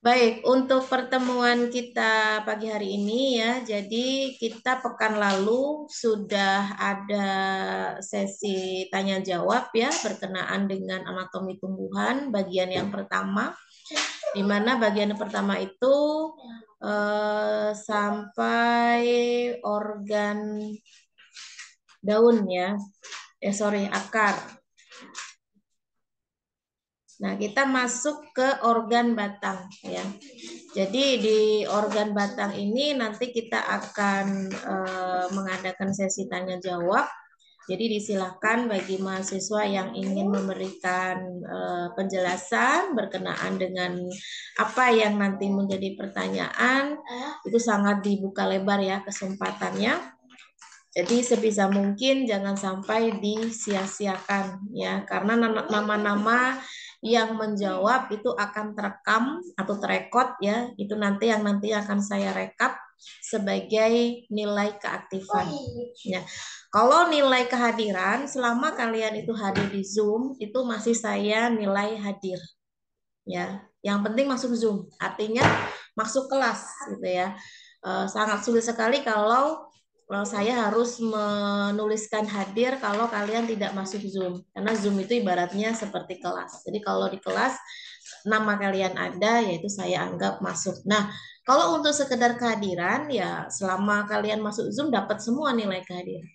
Baik, untuk pertemuan kita pagi hari ini ya, jadi kita pekan lalu sudah ada sesi tanya jawab ya berkenaan dengan anatomi tumbuhan bagian yang pertama, di mana bagian yang pertama itu sampai organ daun ya, sorry akar. Nah, kita masuk ke organ batang ya. Jadi di organ batang ini nanti kita akan mengadakan sesi tanya jawab. Jadi disilakan bagi mahasiswa yang ingin memberikan penjelasan berkenaan dengan apa yang nanti menjadi pertanyaan, itu sangat dibuka lebar ya kesempatannya. Jadi sebisa mungkin jangan sampai disia-siakan ya, karena nama-nama yang menjawab itu akan terekam atau terekod ya, itu nanti akan saya rekap sebagai nilai keaktifan. Ya. Kalau nilai kehadiran selama kalian itu hadir di Zoom itu masih saya nilai hadir ya. Yang penting masuk Zoom, artinya masuk kelas gitu ya. Sangat sulit sekali kalau saya harus menuliskan hadir kalau kalian tidak masuk Zoom. Karena Zoom itu ibaratnya seperti kelas. Jadi kalau di kelas nama kalian ada, yaitu saya anggap masuk. Nah, kalau untuk sekedar kehadiran, ya selama kalian masuk Zoom dapat semua nilai kehadiran.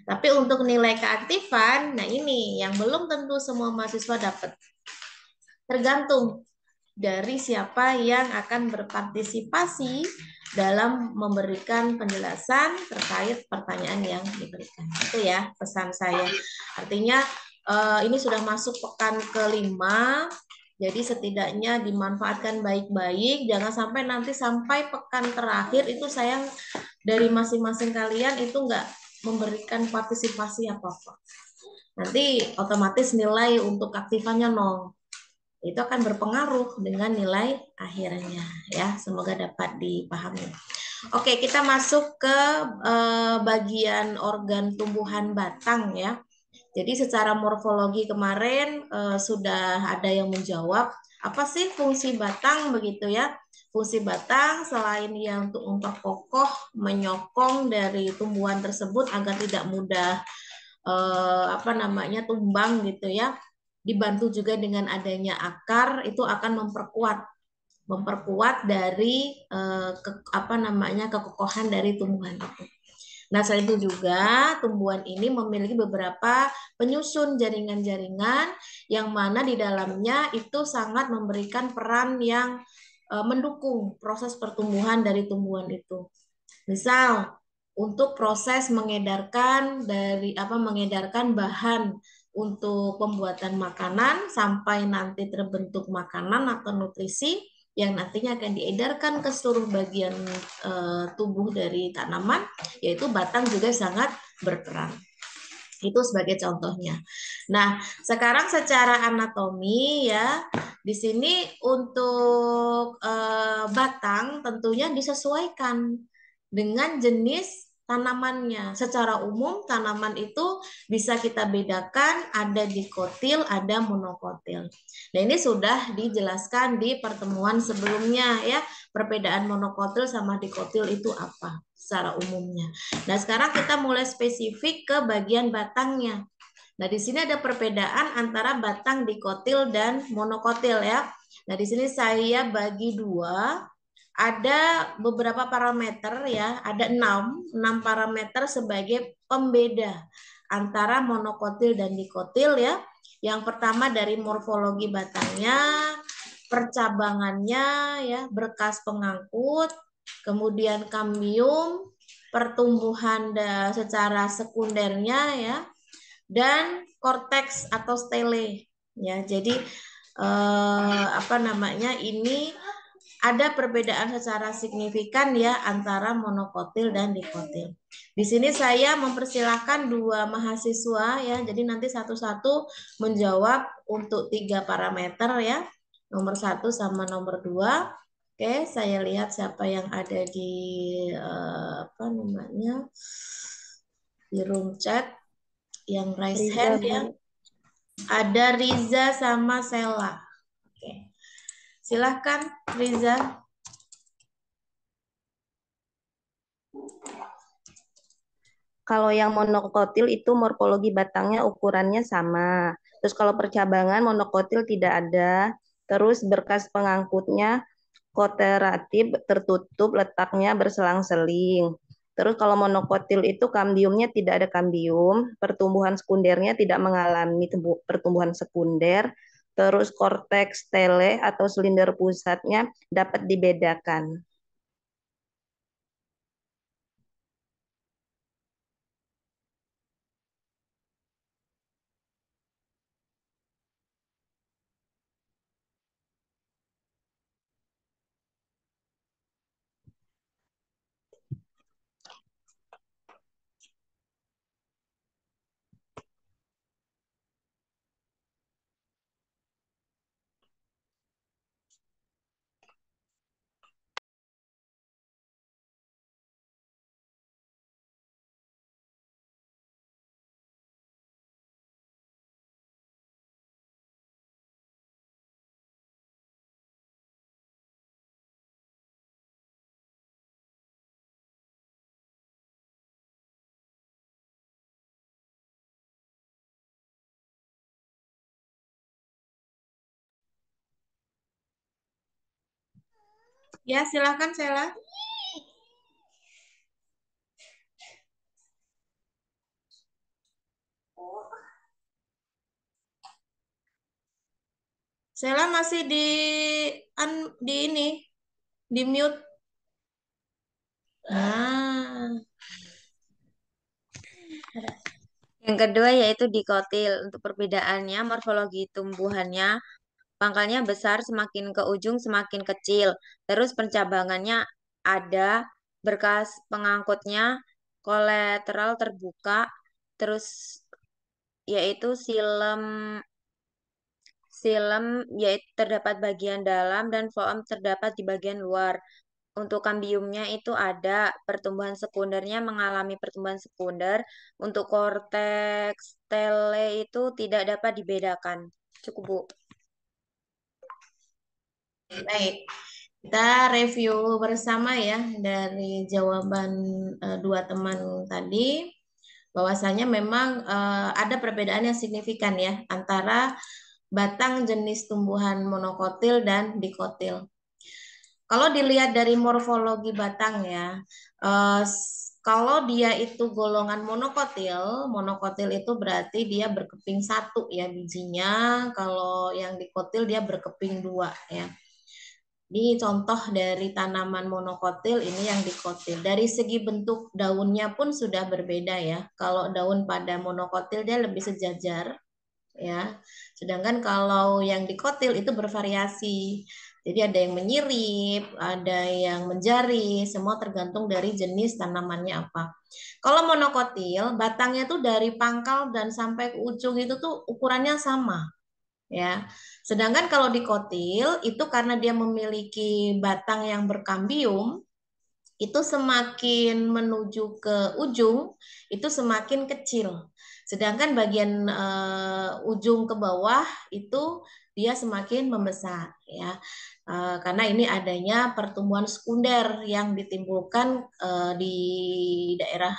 Tapi untuk nilai keaktifan, nah ini yang belum tentu semua mahasiswa dapat. Tergantung dari siapa yang akan berpartisipasi dalam memberikan penjelasan terkait pertanyaan yang diberikan. Itu ya pesan saya. Artinya ini sudah masuk pekan kelima, jadi setidaknya dimanfaatkan baik-baik. Jangan sampai nanti sampai pekan terakhir itu saya dari masing-masing kalian itu nggak memberikan partisipasi apa-apa. Nanti otomatis nilai untuk aktifannya nol, itu akan berpengaruh dengan nilai akhirnya ya. Semoga dapat dipahami. Oke, kita masuk ke bagian organ tumbuhan batang ya. Jadi secara morfologi kemarin sudah ada yang menjawab apa sih fungsi batang begitu ya. Fungsi batang selain yang untuk memperkokoh, menyokong dari tumbuhan tersebut agar tidak mudah tumbang gitu ya, dibantu juga dengan adanya akar, itu akan memperkuat dari kekokohan dari tumbuhan itu. Nah, selain itu juga tumbuhan ini memiliki beberapa penyusun jaringan-jaringan yang mana di dalamnya itu sangat memberikan peran yang mendukung proses pertumbuhan dari tumbuhan itu. Misal untuk proses mengedarkan bahan untuk pembuatan makanan sampai nanti terbentuk makanan atau nutrisi yang nantinya akan diedarkan ke seluruh bagian tubuh dari tanaman, yaitu batang juga sangat berperan. Itu sebagai contohnya. Nah, sekarang secara anatomi ya, di sini untuk batang tentunya disesuaikan dengan jenis tanamannya. Secara umum tanaman itu bisa kita bedakan ada dikotil, ada monokotil. Nah, ini sudah dijelaskan di pertemuan sebelumnya ya, perbedaan monokotil sama dikotil itu apa secara umumnya. Nah, sekarang kita mulai spesifik ke bagian batangnya. Nah, di sini ada perbedaan antara batang dikotil dan monokotil ya. Nah, di sini saya bagi dua. Ada beberapa parameter ya, ada 6 parameter sebagai pembeda antara monokotil dan dikotil ya. Yang pertama dari morfologi batangnya, percabangannya ya, berkas pengangkut, kemudian kambium, pertumbuhan secara sekundernya ya, dan korteks atau stele ya. Jadi ini ada perbedaan secara signifikan ya antara monokotil dan dikotil. Di sini saya mempersilahkan dua mahasiswa ya, jadi nanti satu-satu menjawab untuk 3 parameter ya, nomor 1 sama nomor 2. Oke, saya lihat siapa yang ada di di room chat yang raise Riza, hand Bu. ya. Ada Riza sama Sela. Oke. Silahkan, Riza. Kalau yang monokotil itu morfologi batangnya ukurannya sama. Terus kalau percabangan monokotil tidak ada. Terus berkas pengangkutnya kooperatif tertutup, letaknya berselang-seling. Terus kalau monokotil itu kambiumnya tidak ada kambium, pertumbuhan sekundernya tidak mengalami pertumbuhan sekunder, terus korteks tele atau silinder pusatnya dapat dibedakan. Ya, silahkan, Sela. Sela masih di ini, di mute. Nah, Yang kedua yaitu dikotil. Untuk perbedaannya, morfologi tumbuhannya, pangkalnya besar, semakin ke ujung semakin kecil. Terus pencabangannya ada, berkas pengangkutnya kolateral terbuka, terus yaitu silem silem yaitu terdapat bagian dalam dan foam terdapat di bagian luar. Untuk kambiumnya itu ada, pertumbuhan sekundernya mengalami pertumbuhan sekunder. Untuk korteks tele itu tidak dapat dibedakan. Cukup, Bu. baik. Kita review bersama ya dari jawaban dua teman tadi, bahwasanya memang ada perbedaan yang signifikan ya antara batang jenis tumbuhan monokotil dan dikotil. Kalau dilihat dari morfologi batang ya, kalau dia itu golongan monokotil, monokotil itu berarti dia berkeping satu ya bijinya. Kalau yang dikotil dia berkeping dua ya. Ini contoh dari tanaman monokotil ini yang dikotil. Dari segi bentuk daunnya pun sudah berbeda ya. Kalau daun pada monokotil dia lebih sejajar ya. Sedangkan kalau yang dikotil itu bervariasi. Jadi ada yang menyirip, ada yang menjari, semua tergantung dari jenis tanamannya apa. Kalau monokotil, batangnya tuh dari pangkal dan sampai ke ujung itu tuh ukurannya sama ya. Sedangkan kalau dikotil itu karena dia memiliki batang yang berkambium, itu semakin menuju ke ujung itu semakin kecil. Sedangkan bagian ujung ke bawah itu dia semakin membesar ya. Karena ini adanya pertumbuhan sekunder yang ditimbulkan di daerah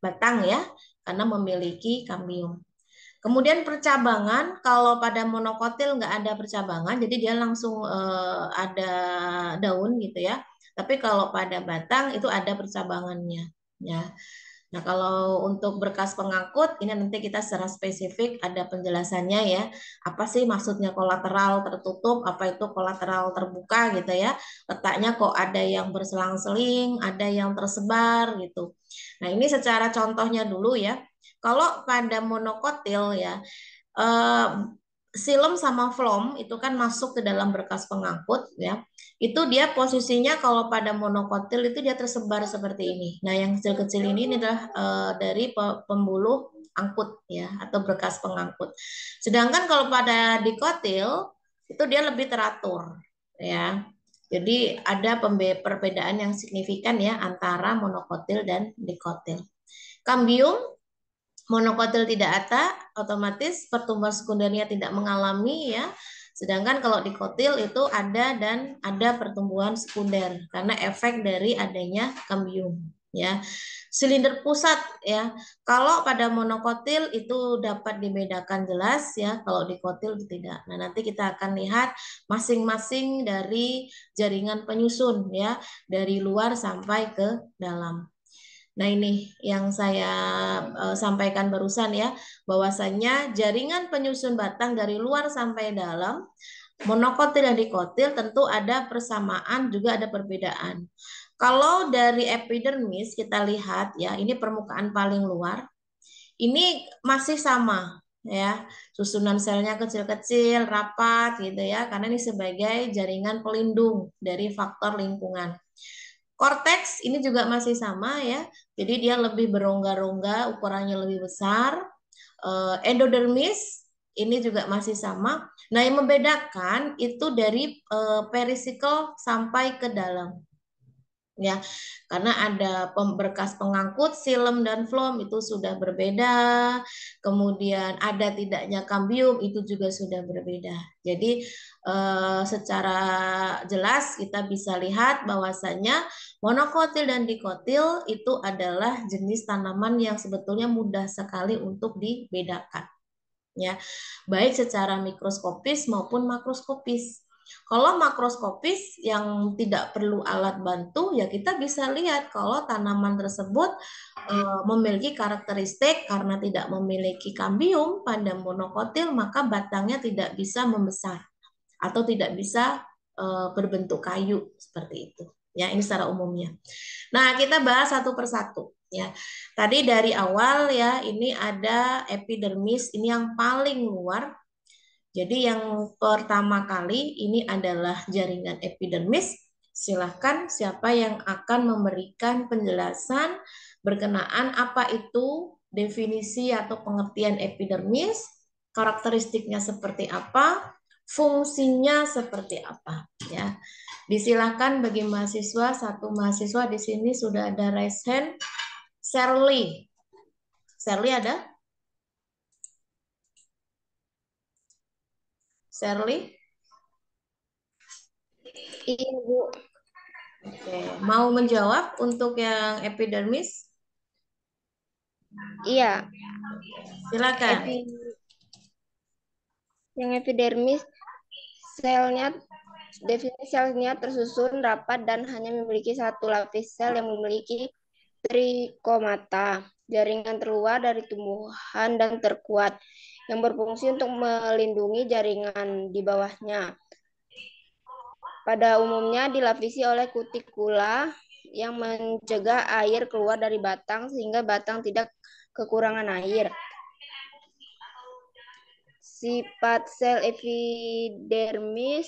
batang ya, karena memiliki kambium. Kemudian percabangan, kalau pada monokotil nggak ada percabangan, jadi dia langsung ada daun gitu ya. Tapi kalau pada batang itu ada percabangannya. Ya. Nah, kalau untuk berkas pengangkut, ini nanti kita secara spesifik ada penjelasannya ya. Apa sih maksudnya kolateral tertutup, apa itu kolateral terbuka gitu ya. Letaknya kok ada yang berselang-seling, ada yang tersebar gitu. Nah, ini secara contohnya dulu ya. Kalau pada monokotil ya, eh, silem sama flom itu kan masuk ke dalam berkas pengangkut ya. Itu dia posisinya kalau pada monokotil itu dia tersebar seperti ini. Nah, yang kecil-kecil ini adalah dari pembuluh angkut ya atau berkas pengangkut. Sedangkan kalau pada dikotil itu dia lebih teratur ya. Jadi ada perbedaan yang signifikan ya antara monokotil dan dikotil. Kambium monokotil tidak ada, otomatis pertumbuhan sekundernya tidak mengalami ya. Sedangkan kalau di kotil itu ada dan ada pertumbuhan sekunder karena efek dari adanya kambium ya. Silinder pusat ya. Kalau pada monokotil itu dapat dibedakan jelas ya, kalau di kotil tidak. Nah, nanti kita akan lihat masing-masing dari jaringan penyusun ya, dari luar sampai ke dalam. Nah, ini yang saya sampaikan barusan ya, bahwasannya jaringan penyusun batang dari luar sampai dalam, monokotil dan dikotil tentu ada persamaan juga ada perbedaan. Kalau dari epidermis kita lihat ya, ini permukaan paling luar, ini masih sama ya, susunan selnya kecil-kecil, rapat gitu ya, karena ini sebagai jaringan pelindung dari faktor lingkungan. Korteks ini juga masih sama ya, jadi dia lebih berongga-rongga, ukurannya lebih besar. Endodermis ini juga masih sama. Nah, yang membedakan itu dari perisikel sampai ke dalam. Ya, karena ada berkas pengangkut silem dan flom itu sudah berbeda, kemudian ada tidaknya kambium itu juga sudah berbeda. Jadi secara jelas kita bisa lihat bahwasannya monokotil dan dikotil itu adalah jenis tanaman yang sebetulnya mudah sekali untuk dibedakan, ya, baik secara mikroskopis maupun makroskopis. Kalau makroskopis yang tidak perlu alat bantu, ya kita bisa lihat kalau tanaman tersebut memiliki karakteristik karena tidak memiliki kambium pada monokotil, maka batangnya tidak bisa membesar atau tidak bisa berbentuk kayu seperti itu. Ya, ini secara umumnya. Nah, kita bahas satu persatu. Ya, tadi dari awal ya, ini ada epidermis, ini yang paling luar. Jadi yang pertama kali ini adalah jaringan epidermis. Silahkan siapa yang akan memberikan penjelasan berkenaan apa itu definisi atau pengertian epidermis, karakteristiknya seperti apa, fungsinya seperti apa. Ya, disilahkan bagi mahasiswa, satu mahasiswa di sini sudah ada raise hand. Shirley. Shirley ada? Shirley? Iya, Bu. Oke, mau menjawab untuk yang epidermis? Iya. Silakan. Yang epidermis selnya definisi selnya tersusun rapat dan hanya memiliki satu lapis sel yang memiliki trikomata, jaringan terluar dari tumbuhan dan terkuat yang berfungsi untuk melindungi jaringan di bawahnya. Pada umumnya dilapisi oleh kutikula yang mencegah air keluar dari batang sehingga batang tidak kekurangan air. Sifat sel epidermis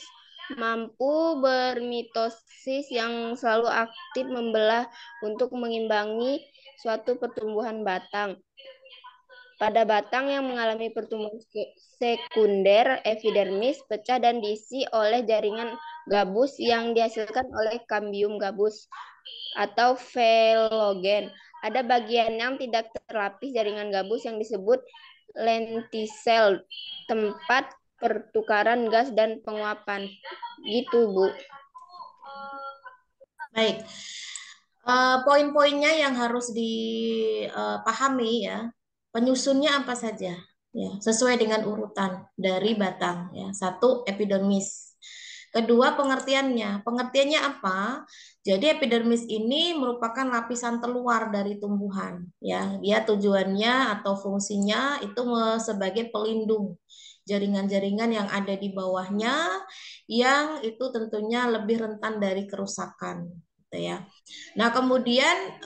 mampu bermitosis yang selalu aktif membelah untuk mengimbangi suatu pertumbuhan batang. Pada batang yang mengalami pertumbuhan sekunder, epidermis pecah dan diisi oleh jaringan gabus yang dihasilkan oleh kambium gabus atau velogen. Ada bagian yang tidak terlapis jaringan gabus yang disebut lentisel, tempat pertukaran gas dan penguapan. Gitu, Bu. Baik. Poin-poinnya yang harus dipahami ya, penyusunnya apa saja ya, sesuai dengan urutan dari batang ya. Satu, epidermis. Kedua, pengertiannya. Pengertiannya apa? Jadi epidermis ini merupakan lapisan terluar dari tumbuhan ya. Dia tujuannya atau fungsinya itu sebagai pelindung jaringan-jaringan yang ada di bawahnya yang itu tentunya lebih rentan dari kerusakan gitu ya. Nah, kemudian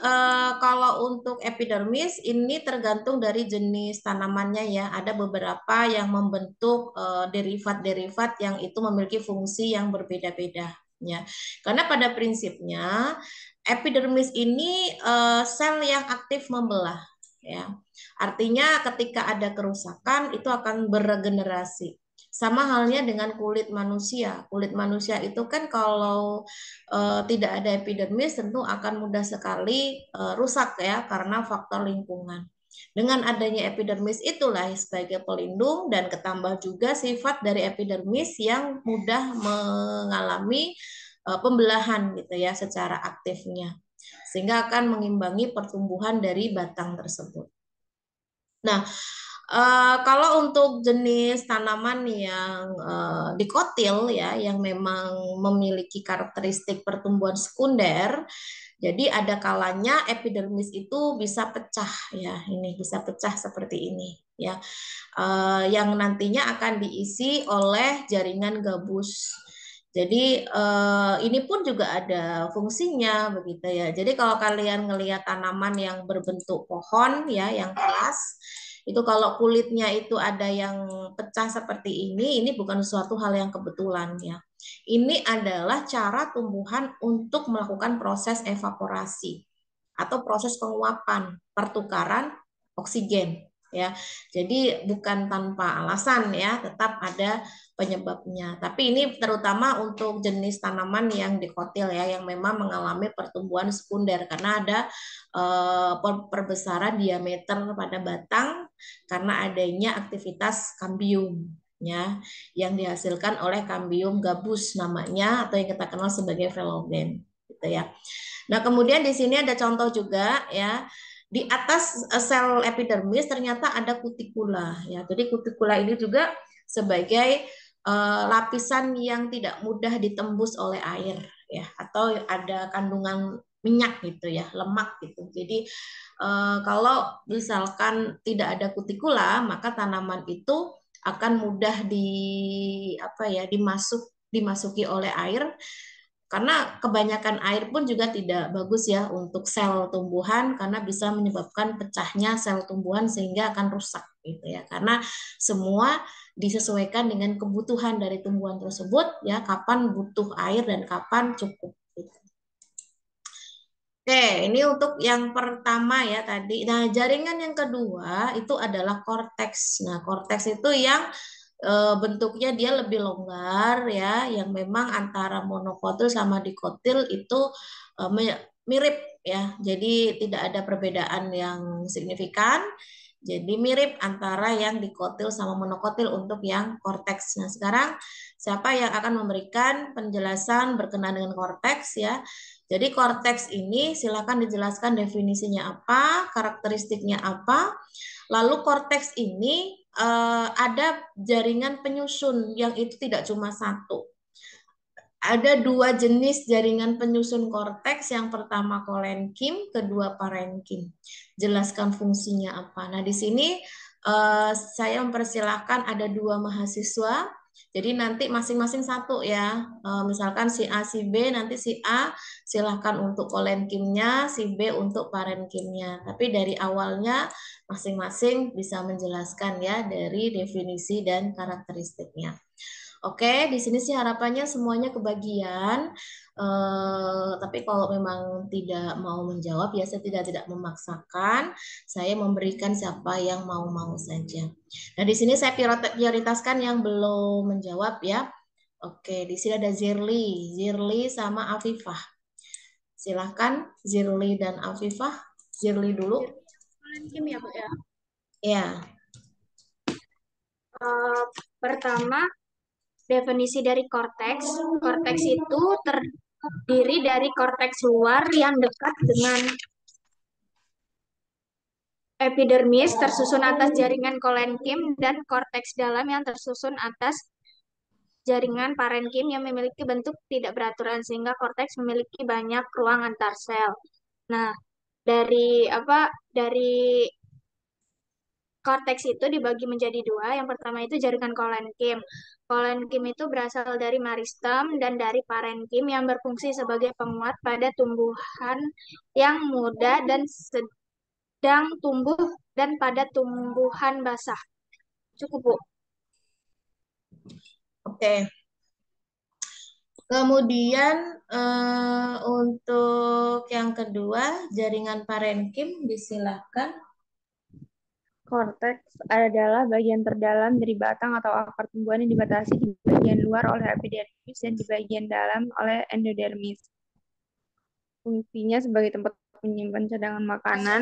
kalau untuk epidermis ini tergantung dari jenis tanamannya ya. Ada beberapa yang membentuk derivat-derivat yang itu memiliki fungsi yang berbeda-beda ya. Karena pada prinsipnya epidermis ini sel yang aktif membelah ya. Artinya ketika ada kerusakan itu akan beregenerasi. Sama halnya dengan kulit manusia. Kulit manusia itu kan kalau tidak ada epidermis tentu akan mudah sekali rusak ya karena faktor lingkungan. Dengan adanya epidermis itulah sebagai pelindung dan ketambah juga sifat dari epidermis yang mudah mengalami pembelahan gitu ya secara aktifnya, sehingga akan mengimbangi pertumbuhan dari batang tersebut. Nah, kalau untuk jenis tanaman yang dikotil ya, yang memang memiliki karakteristik pertumbuhan sekunder, jadi ada kalanya epidermis itu bisa pecah ya, ini bisa pecah seperti ini ya, yang nantinya akan diisi oleh jaringan gabus. Jadi ini pun juga ada fungsinya begitu ya. Jadi kalau kalian ngelihat tanaman yang berbentuk pohon ya, yang keras, itu kalau kulitnya itu ada yang pecah seperti ini bukan suatu hal yang kebetulan ya. Ini adalah cara tumbuhan untuk melakukan proses evaporasi atau proses penguapan, pertukaran oksigen ya. Jadi bukan tanpa alasan ya, tetap ada penyebabnya. Tapi ini terutama untuk jenis tanaman yang dikotil ya, yang memang mengalami pertumbuhan sekunder karena ada perbesaran diameter pada batang karena adanya aktivitas kambium ya, yang dihasilkan oleh kambium gabus namanya, atau yang kita kenal sebagai velogen gitu ya. Nah, kemudian di sini ada contoh juga ya. Di atas sel epidermis ternyata ada kutikula ya. Jadi kutikula ini juga sebagai lapisan yang tidak mudah ditembus oleh air ya, atau ada kandungan minyak gitu ya, lemak gitu. Jadi kalau misalkan tidak ada kutikula, maka tanaman itu akan mudah dimasuki oleh air, karena kebanyakan air pun juga tidak bagus ya untuk sel tumbuhan, karena bisa menyebabkan pecahnya sel tumbuhan sehingga akan rusak gitu ya. Karena semua disesuaikan dengan kebutuhan dari tumbuhan tersebut ya, kapan butuh air dan kapan cukup gitu. Oke, ini untuk yang pertama ya tadi. Nah, jaringan yang kedua itu adalah korteks. Nah, korteks itu yang bentuknya dia lebih longgar ya, yang memang antara monokotil sama dikotil itu mirip ya. Jadi tidak ada perbedaan yang signifikan. Jadi mirip antara yang dikotil sama monokotil untuk yang korteks. Nah, sekarang siapa yang akan memberikan penjelasan berkenaan dengan korteks ya? Jadi korteks ini silakan dijelaskan definisinya apa, karakteristiknya apa. Lalu korteks ini ada jaringan penyusun yang itu tidak cuma satu. Ada dua jenis jaringan penyusun korteks. Yang pertama kolenkim, kedua parenkim. Jelaskan fungsinya apa. Nah, di sini saya mempersilahkan ada dua mahasiswa. Jadi nanti masing-masing satu ya. Misalkan si A, si B, nanti si A silahkan untuk kolenkimnya, si B untuk parenkimnya. Tapi dari awalnya masing-masing bisa menjelaskan ya dari definisi dan karakteristiknya. Oke, di sini sih harapannya semuanya kebagian. Tapi kalau memang tidak mau menjawab, ya saya tidak memaksakan. Saya memberikan siapa yang mau saja. Nah, di sini saya prioritaskan yang belum menjawab ya. Oke, di sini ada Zirli sama Afifah. Silahkan Zirli dan Afifah. Zirli dulu. Kim ya, Bu ya. Ya. Pertama, definisi dari korteks. Korteks itu terdiri dari korteks luar yang dekat dengan epidermis tersusun atas jaringan kolenkim dan korteks dalam yang tersusun atas jaringan parenkim yang memiliki bentuk tidak beraturan sehingga korteks memiliki banyak ruang antar sel. Nah, dari korteks itu dibagi menjadi dua. Yang pertama itu jaringan kolenkim. Kolenkim itu berasal dari meristem dan dari parenkim yang berfungsi sebagai penguat pada tumbuhan yang muda dan sedang tumbuh dan pada tumbuhan basah. Cukup, Bu. Oke. Kemudian untuk yang kedua, jaringan parenkim, disilahkan. Korteks adalah bagian terdalam dari batang atau akar tumbuhan yang dibatasi di bagian luar oleh epidermis dan di bagian dalam oleh endodermis. Fungsinya sebagai tempat menyimpan cadangan makanan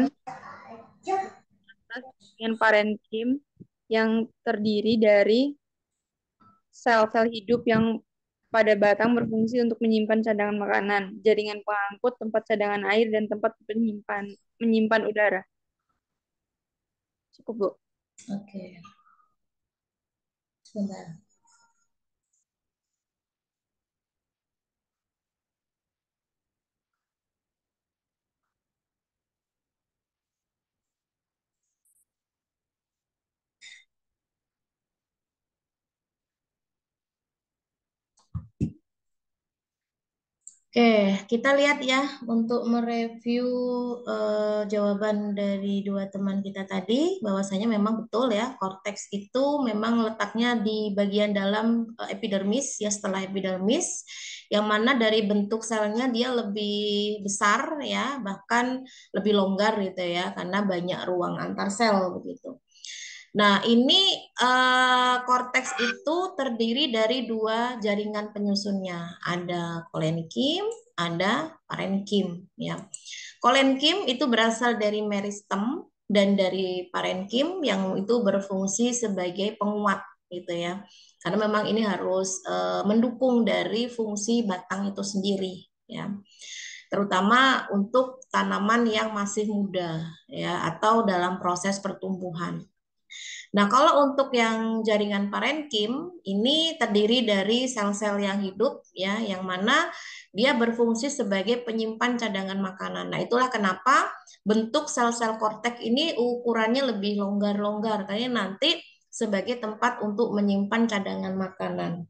dengan parenkim yang terdiri dari sel-sel hidup yang pada batang berfungsi untuk menyimpan cadangan makanan, jaringan pengangkut, tempat cadangan air, dan tempat menyimpan udara. Cukup, Bu. Oke. Sebentar. Oke, kita lihat ya untuk mereview jawaban dari dua teman kita tadi, bahwasanya memang betul ya, korteks itu memang letaknya di bagian dalam epidermis ya, setelah epidermis, yang mana dari bentuk selnya dia lebih besar ya, bahkan lebih longgar gitu ya, karena banyak ruang antar sel begitu. Nah, ini korteks itu terdiri dari dua jaringan penyusunnya. Ada kolenkim, ada parenkim. Ya. Kolenkim itu berasal dari meristem dan dari parenkim yang itu berfungsi sebagai penguat gitu ya. Karena memang ini harus mendukung dari fungsi batang itu sendiri ya. Terutama untuk tanaman yang masih muda ya atau dalam proses pertumbuhan. Nah, kalau untuk yang jaringan parenkim, ini terdiri dari sel-sel yang hidup, ya, yang mana dia berfungsi sebagai penyimpan cadangan makanan. Nah, itulah kenapa bentuk sel-sel korteks ini ukurannya lebih longgar-longgar, karena nanti sebagai tempat untuk menyimpan cadangan makanan.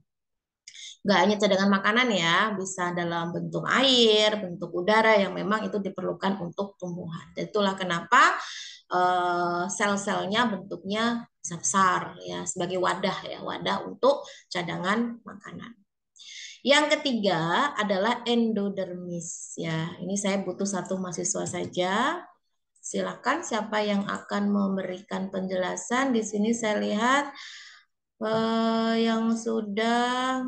Nggak hanya cadangan makanan ya, bisa dalam bentuk air, bentuk udara yang memang itu diperlukan untuk tumbuhan. Dan itulah kenapa sel-selnya bentuknya besar ya, sebagai wadah ya, wadah untuk cadangan makanan. Yang ketiga adalah endodermis ya. Ini saya butuh satu mahasiswa saja. Silakan siapa yang akan memberikan penjelasan. Di sini saya lihat yang sudah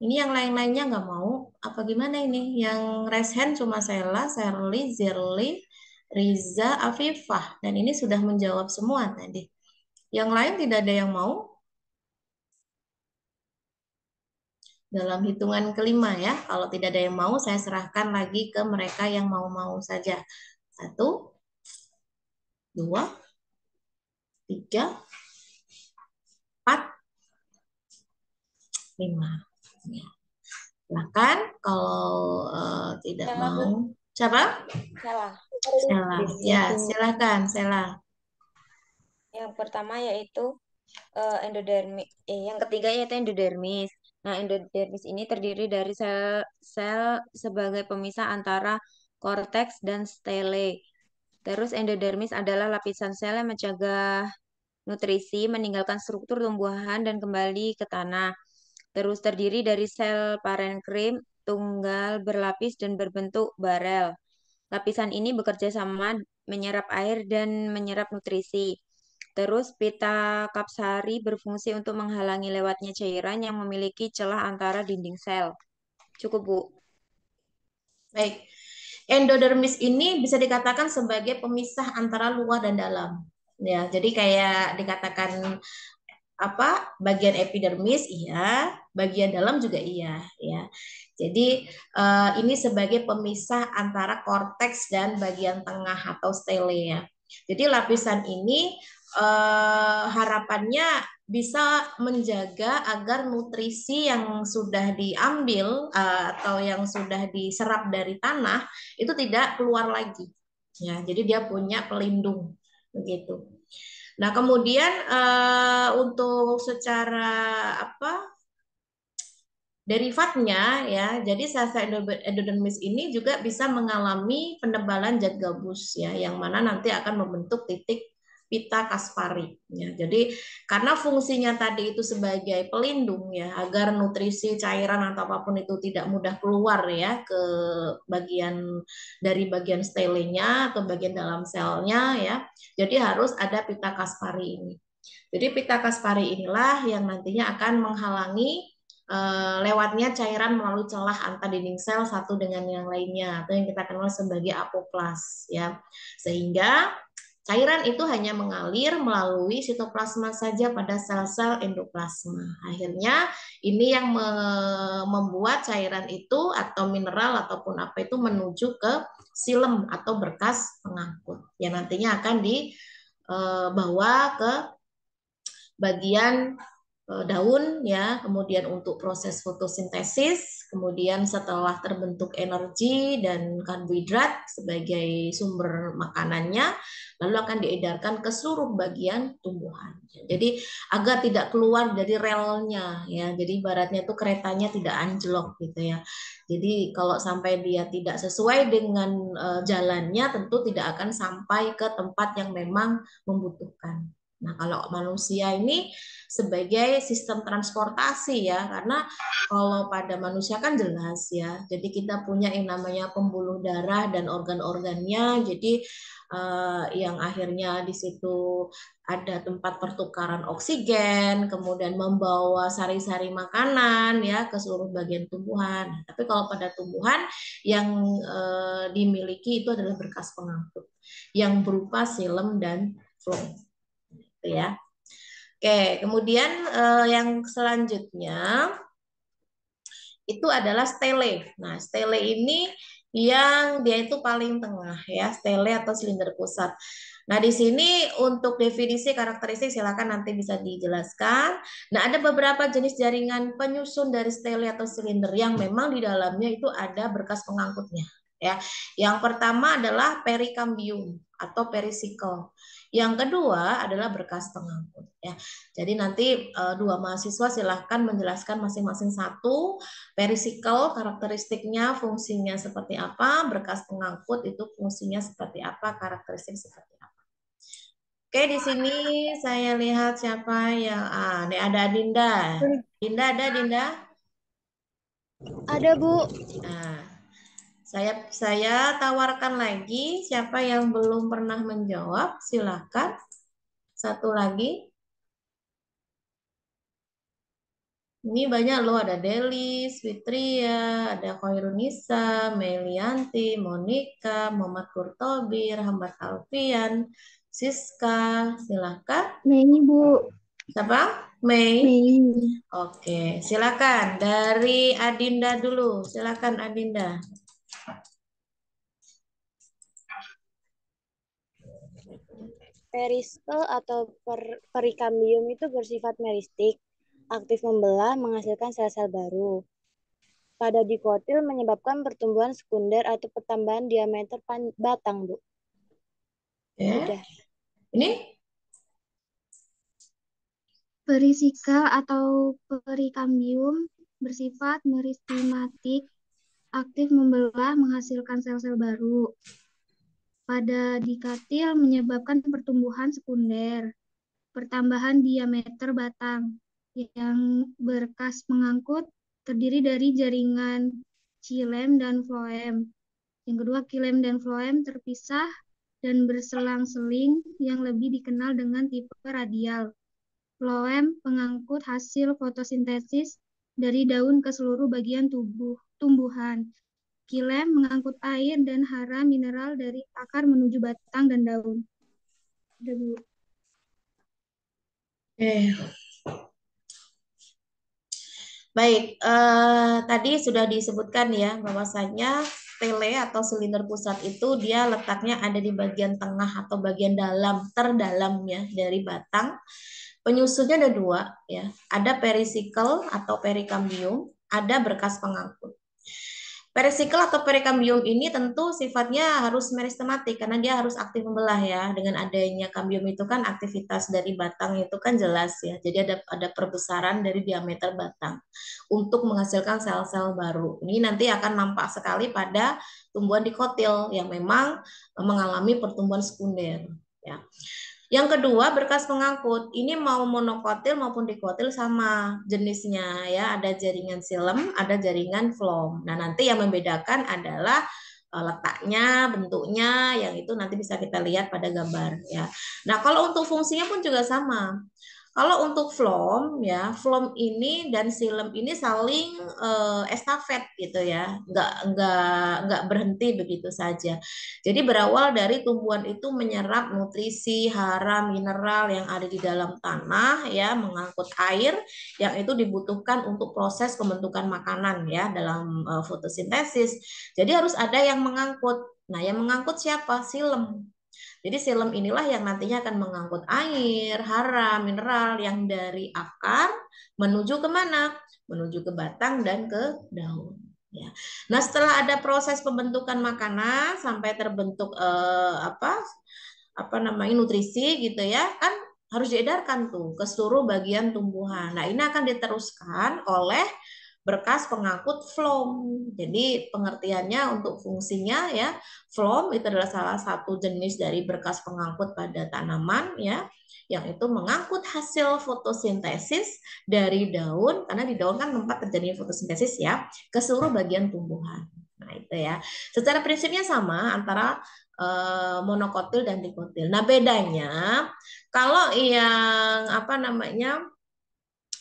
ini yang lain-lainnya nggak mau. Apa gimana ini? Yang raise hand cuma Sela, Serly, Zirli, Riza, Afifah. Dan ini sudah menjawab semua tadi. Yang lain tidak ada yang mau. Dalam hitungan kelima ya. Kalau tidak ada yang mau, saya serahkan lagi ke mereka yang mau-mau saja. 1, 2, 3, 4, 5. Ya. Silakan kalau tidak mau. Siapa? Salah. Sela. Ya, silakan Sela. Yang pertama yaitu endodermis. Yang ketiga yaitu endodermis. Nah, endodermis ini terdiri dari sel sebagai pemisah antara korteks dan stele. Terus endodermis adalah lapisan sel yang mencegah nutrisi, meninggalkan struktur tumbuhan dan kembali ke tanah. Terus terdiri dari sel parenkrim, tunggal, berlapis dan berbentuk barel. Lapisan ini bekerja sama menyerap air dan menyerap nutrisi. Terus pita kapsari berfungsi untuk menghalangi lewatnya cairan yang memiliki celah antara dinding sel. Cukup, Bu. Baik. Endodermis ini bisa dikatakan sebagai pemisah antara luar dan dalam. Ya, jadi kayak dikatakan apa? Bagian epidermis iya, bagian dalam juga iya, ya. Jadi ini sebagai pemisah antara korteks dan bagian tengah atau stele ya. Jadi lapisan ini harapannya bisa menjaga agar nutrisi yang sudah diambil atau yang sudah diserap dari tanah itu tidak keluar lagi. Ya, jadi dia punya pelindung begitu. Nah, kemudian untuk secara apa derivatnya ya, jadi sel-sel endodermis ini juga bisa mengalami penebalan zat gabus ya, yang mana nanti akan membentuk titik pita kaspari ya. Jadi karena fungsinya tadi itu sebagai pelindung ya, agar nutrisi cairan atau apapun itu tidak mudah keluar ya ke bagian stelenya atau bagian dalam selnya ya. Jadi harus ada pita kaspari ini. Jadi pita kaspari inilah yang nantinya akan menghalangi lewatnya cairan melalui celah antar dinding sel satu dengan yang lainnya atau yang kita kenal sebagai apoplas ya, sehingga Cairan itu hanya mengalir melalui sitoplasma saja pada sel-sel endoplasma. Akhirnya ini yang membuat cairan itu atau mineral ataupun apa itu menuju ke silem atau berkas pengangkut yang nantinya akan dibawa ke bagian daun ya, kemudian untuk proses fotosintesis, kemudian setelah terbentuk energi dan karbohidrat sebagai sumber makanannya, lalu akan diedarkan ke seluruh bagian tumbuhan. Jadi agar tidak keluar dari relnya ya, jadi ibaratnya itu keretanya tidak anjlok gitu ya. Jadi kalau sampai dia tidak sesuai dengan jalannya, tentu tidak akan sampai ke tempat yang memang membutuhkan. Nah, kalau manusia ini sebagai sistem transportasi ya, karena kalau pada manusia kan jelas ya, jadi kita punya yang namanya pembuluh darah dan organ-organnya, jadi yang akhirnya di situ ada tempat pertukaran oksigen, kemudian membawa sari-sari makanan ya ke seluruh bagian tumbuhan. Tapi kalau pada tumbuhan yang dimiliki itu adalah berkas pengangkut yang berupa silem dan floem. Ya. Oke, kemudian yang selanjutnya itu adalah stele. Nah, stele ini yang dia itu paling tengah ya, stele atau silinder pusat. Nah, di sini untuk definisi karakteristik silakan nanti bisa dijelaskan. Nah, ada beberapa jenis jaringan penyusun dari stele atau silinder yang memang di dalamnya itu ada berkas pengangkutnya ya. Yang pertama adalah perikambium atau perisikl. Yang kedua adalah berkas pengangkut ya. Jadi nanti dua mahasiswa silahkan menjelaskan masing-masing satu, perisikl karakteristiknya, fungsinya seperti apa, berkas pengangkut itu fungsinya seperti apa, karakteristik seperti apa. Oke, di sini saya lihat siapa yang ini ada Dinda. Dinda ada Dinda? Ada, Bu. Nah, saya tawarkan lagi siapa yang belum pernah menjawab, silakan. Satu lagi. Ini banyak loh, ada Delis, Fitria, ada Khairunisa, Melianti, Monica, Muhammad Kurtobir, Hamad Alfian, Siska, silakan. Mei, Bu. Siapa? Mei. Mei. Oke, silakan. Dari Adinda dulu, silakan Adinda. Perisikl atau perikambium itu bersifat meristik, aktif membelah, menghasilkan sel-sel baru. Pada dikotil menyebabkan pertumbuhan sekunder atau pertambahan diameter batang, Bu. Ya. Udah. Ini? Perisikl atau perikambium bersifat meristematik, aktif membelah, menghasilkan sel-sel baru. Pada dikatil menyebabkan pertumbuhan sekunder, pertambahan diameter batang. Yang berkas pengangkut terdiri dari jaringan xilem dan floem. Yang kedua, xilem dan floem terpisah dan berselang-seling yang lebih dikenal dengan tipe radial. Floem pengangkut hasil fotosintesis dari daun ke seluruh bagian tumbuhan. Xilem mengangkut air dan hara mineral dari akar menuju batang dan daun. Udah, Bu. Baik, tadi sudah disebutkan ya bahwasanya stele atau silinder pusat itu dia letaknya ada di bagian tengah atau bagian terdalamnya dari batang. Penyusunnya ada dua ya, ada perisikl atau perikambium, ada berkas pengangkut. Perisikl atau perikambium ini tentu sifatnya harus meristematik karena dia harus aktif membelah ya. Dengan adanya kambium itu kan aktivitas dari batang itu kan jelas ya. Jadi ada perbesaran dari diameter batang untuk menghasilkan sel-sel baru. Ini nanti akan nampak sekali pada tumbuhan dikotil yang memang mengalami pertumbuhan sekunder ya. Yang kedua, berkas pengangkut. Ini mau monokotil maupun dikotil sama jenisnya ya. Ada jaringan silem, ada jaringan floem. Nah, nanti yang membedakan adalah letaknya, bentuknya, yang itu nanti bisa kita lihat pada gambar ya. Nah, kalau untuk fungsinya pun juga sama. Kalau untuk phloem ya, phloem ini dan xilem ini saling estafet gitu ya, nggak berhenti begitu saja. Jadi berawal dari tumbuhan itu menyerap nutrisi, hara, mineral yang ada di dalam tanah ya, mengangkut air yang itu dibutuhkan untuk proses pembentukan makanan ya dalam fotosintesis. Jadi harus ada yang mengangkut. Nah, yang mengangkut siapa? Xilem. Jadi silem inilah yang nantinya akan mengangkut air, hara, mineral yang dari akar menuju ke mana? Menuju ke batang dan ke daun. Ya. Nah, setelah ada proses pembentukan makanan sampai terbentuk apa namanya nutrisi gitu ya, kan harus diedarkan tuh ke seluruh bagian tumbuhan. Nah, ini akan diteruskan oleh berkas pengangkut phloem. Jadi pengertiannya untuk fungsinya ya, phloem itu adalah salah satu jenis dari berkas pengangkut pada tanaman ya, yang itu mengangkut hasil fotosintesis dari daun, karena di daun kan tempat terjadinya fotosintesis ya, ke seluruh bagian tumbuhan. Nah, itu ya. Secara prinsipnya sama antara monokotil dan dikotil. Nah, bedanya kalau yang apa namanya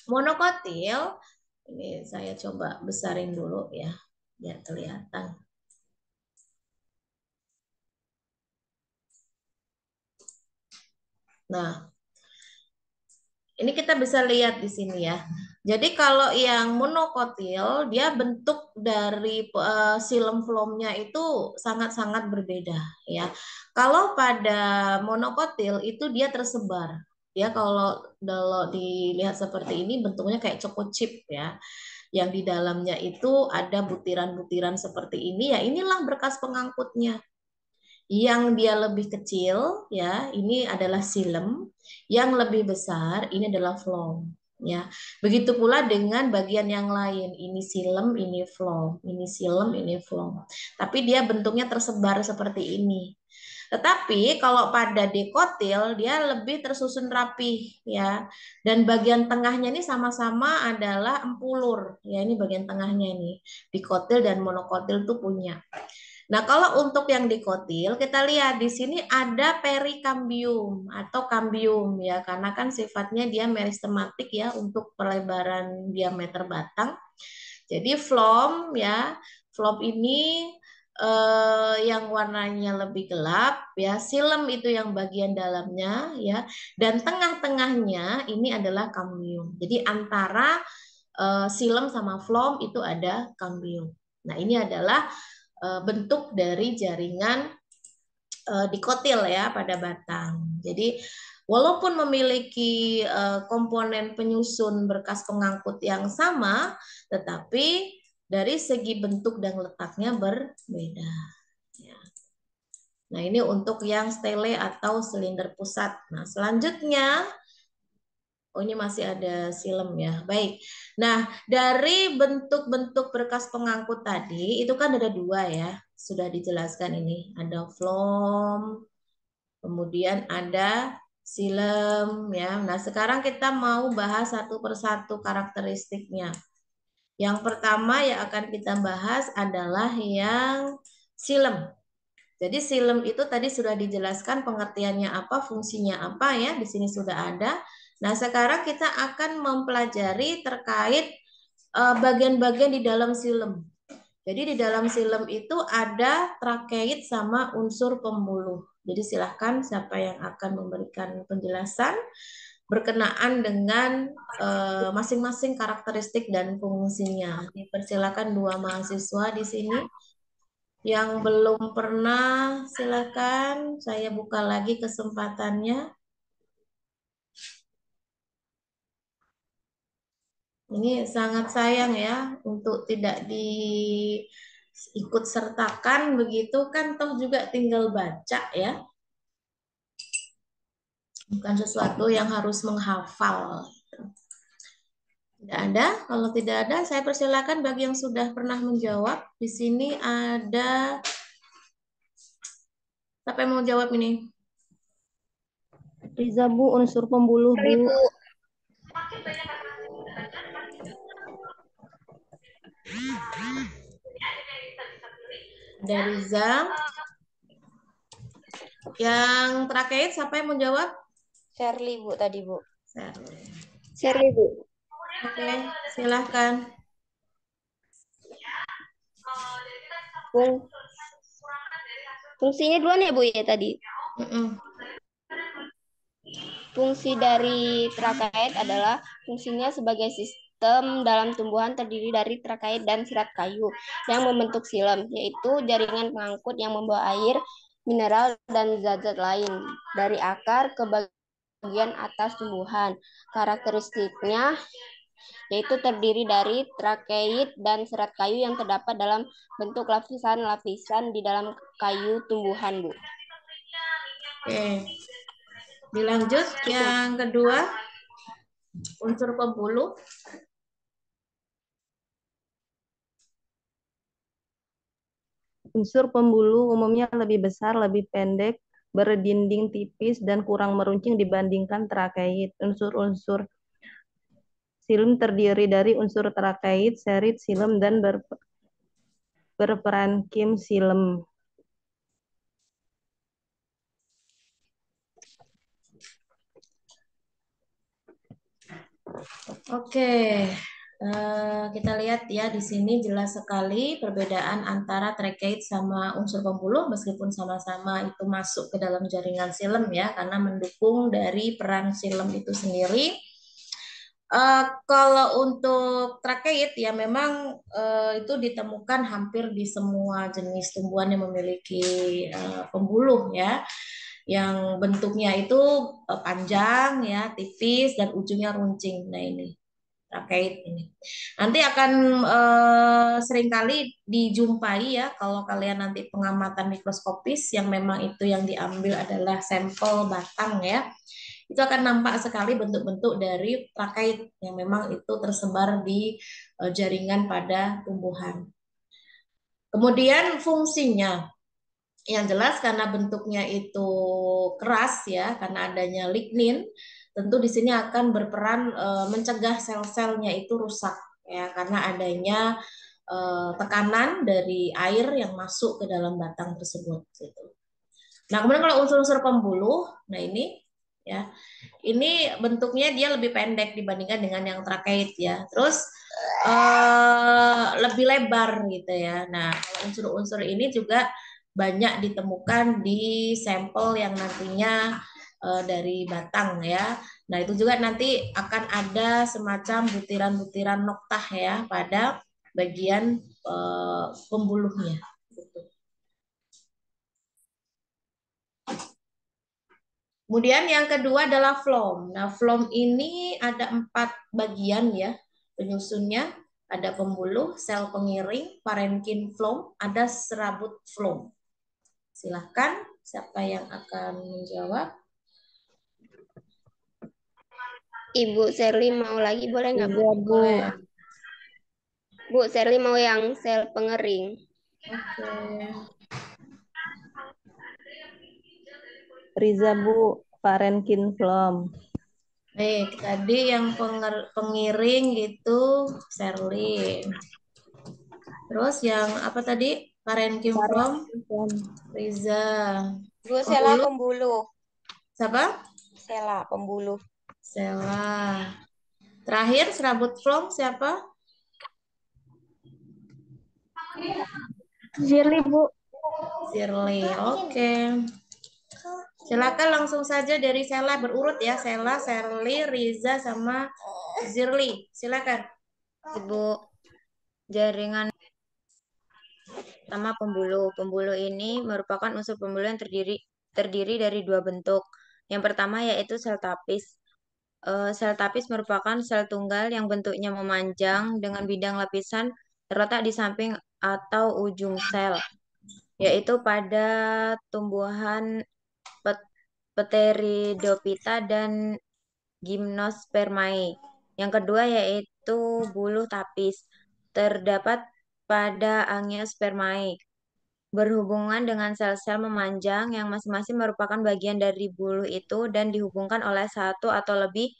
monokotil ini saya coba besarin dulu ya, biar kelihatan. Nah, ini kita bisa lihat di sini ya. Jadi kalau yang monokotil, dia bentuk dari silem phloemnya itu sangat-sangat berbeda ya. Kalau pada monokotil itu dia tersebar. Ya kalau dilihat seperti ini bentuknya kayak choco chip ya. Yang di dalamnya itu ada butiran-butiran seperti ini ya, inilah berkas pengangkutnya. Yang dia lebih kecil ya, ini adalah silem, yang lebih besar ini adalah phloem ya. Begitu pula dengan bagian yang lain, ini silem, ini phloem, ini silem, ini phloem. Tapi dia bentuknya tersebar seperti ini. Tetapi kalau pada dikotil dia lebih tersusun rapi ya. Dan bagian tengahnya ini sama-sama adalah empulur. Ya, ini bagian tengahnya nih. Dikotil dan monokotil tuh punya. Nah, kalau untuk yang dikotil, kita lihat di sini ada perikambium atau kambium ya, karena kan sifatnya dia meristematik ya untuk pelebaran diameter batang. Jadi phloem ya, phloem ini yang warnanya lebih gelap ya, silem itu yang bagian dalamnya ya, dan tengah-tengahnya ini adalah kambium. Jadi antara silem sama phloem itu ada kambium. Nah, ini adalah bentuk dari jaringan dikotil ya pada batang. Jadi walaupun memiliki komponen penyusun berkas pengangkut yang sama, tetapi dari segi bentuk dan letaknya berbeda. Ya. Nah, ini untuk yang stele atau silinder pusat. Nah, selanjutnya oh, ini masih ada silem ya. Baik. Nah, dari bentuk-bentuk berkas pengangkut tadi, itu kan ada dua ya. Sudah dijelaskan ini. Ada phloem, kemudian ada silem ya. Nah, sekarang kita mau bahas satu persatu karakteristiknya. Yang pertama yang akan kita bahas adalah yang silem. Jadi silem itu tadi sudah dijelaskan pengertiannya apa, fungsinya apa ya, di sini sudah ada. Nah, sekarang kita akan mempelajari terkait bagian-bagian di dalam silem. Jadi di dalam silem itu ada trakeit sama unsur pembuluh. Jadi silahkan siapa yang akan memberikan penjelasan berkenaan dengan masing-masing karakteristik dan fungsinya. Dipersilakan dua mahasiswa di sini. Yang belum pernah, silakan saya buka lagi kesempatannya. Ini sangat sayang ya untuk tidak diikut sertakan begitu kan toh juga tinggal baca ya. Bukan sesuatu yang harus menghafal. Tidak ada. Kalau tidak ada, saya persilakan bagi yang sudah pernah menjawab. Di sini ada siapa yang mau jawab ini? Riza, Bu, unsur pembuluh, Bu. Ada Riza. Yang terakhir siapa yang mau jawab? Shirley, Bu, tadi, Bu. Shirley, Bu. Oke, silahkan. Fungsinya duluan ya Bu ya tadi. Fungsi dari trakait adalah fungsinya sebagai sistem dalam tumbuhan terdiri dari trakait dan serat kayu yang membentuk silem, yaitu jaringan pengangkut yang membawa air, mineral, dan zat-zat lain dari akar ke bagian atas tumbuhan. Karakteristiknya yaitu terdiri dari trakeit dan serat kayu yang terdapat dalam bentuk lapisan-lapisan di dalam kayu tumbuhan, Bu. Oke. Dilanjut yang kedua, unsur pembuluh. Unsur pembuluh umumnya lebih besar, lebih pendek, berdinding tipis, dan kurang meruncing dibandingkan trakeit. Unsur-unsur silem terdiri dari unsur trakeit, serit, silem, dan berperankim silem. Oke, kita lihat ya di sini jelas sekali perbedaan antara trakeit sama unsur pembuluh meskipun sama-sama itu masuk ke dalam jaringan silem ya karena mendukung dari peran silem itu sendiri. Kalau untuk trakeit ya memang itu ditemukan hampir di semua jenis tumbuhan yang memiliki pembuluh ya, yang bentuknya itu panjang ya, tipis dan ujungnya runcing. Nah ini trakeit ini. Nanti akan seringkali dijumpai ya kalau kalian nanti pengamatan mikroskopis yang memang itu yang diambil adalah sampel batang ya. Itu akan nampak sekali bentuk-bentuk dari trakeit yang memang itu tersebar di jaringan pada tumbuhan. Kemudian fungsinya yang jelas karena bentuknya itu keras ya, karena adanya lignin, tentu di sini akan berperan mencegah sel-selnya itu rusak ya, karena adanya tekanan dari air yang masuk ke dalam batang tersebut. Gitu. Nah kemudian kalau unsur-unsur pembuluh, nah ini ya, ini bentuknya dia lebih pendek dibandingkan dengan yang trakeit ya. Terus lebih lebar gitu ya. Nah kalau unsur-unsur ini juga banyak ditemukan di sampel yang nantinya dari batang ya. Nah itu juga nanti akan ada semacam butiran-butiran noktah ya pada bagian pembuluhnya. Kemudian yang kedua adalah phloem. Nah, phloem ini ada 4 bagian ya penyusunnya. Ada pembuluh, sel pengiring, parenkin phloem, ada serabut phloem. Silahkan, siapa yang akan menjawab? Ibu Shirley mau lagi boleh nggak Bu? Boleh. Bu Shirley mau yang sel pengering. Oke. Riza Bu, parenkin phloem. Baik, tadi yang pengiring itu Shirley. Terus yang apa tadi? Parenkim phloem Riza. Bu, sela pembuluh. Siapa? Sela pembuluh. Sela. Terakhir serabut phloem siapa? Shirley, Bu. Shirley. Oke. Silakan langsung saja dari Sela berurut ya. Sela, Shirley, Riza sama Zirli. Silakan. Ibu, jaringan sama pembuluh. Pembuluh ini merupakan unsur pembuluh yang terdiri dari 2 bentuk. Yang pertama yaitu sel tapis. Sel tapis merupakan sel tunggal yang bentuknya memanjang dengan bidang lapisan terletak di samping atau ujung sel, yaitu pada tumbuhan Pteridophyta dan Gymnospermae. Yang kedua yaitu buluh tapis, terdapat pada Angiospermae, berhubungan dengan sel-sel memanjang yang masing-masing merupakan bagian dari buluh itu dan dihubungkan oleh satu atau lebih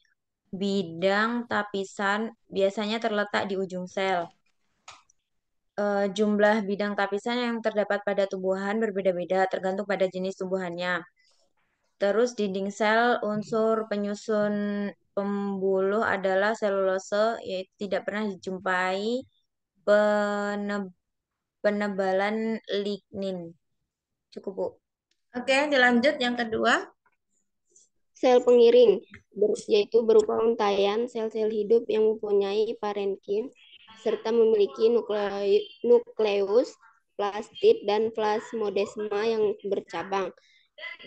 bidang tapisan, biasanya terletak di ujung sel. Jumlah bidang tapisan yang terdapat pada tumbuhan berbeda-beda tergantung pada jenis tumbuhannya. Terus dinding sel unsur penyusun pembuluh adalah selulose, yaitu tidak pernah dijumpai penebalan lignin. Cukup, Bu. Oke, dilanjut yang kedua. Sel pengiring, yaitu berupa untayan sel-sel hidup yang mempunyai parenkim serta memiliki nukleus, plastid, dan plasmodesma yang bercabang.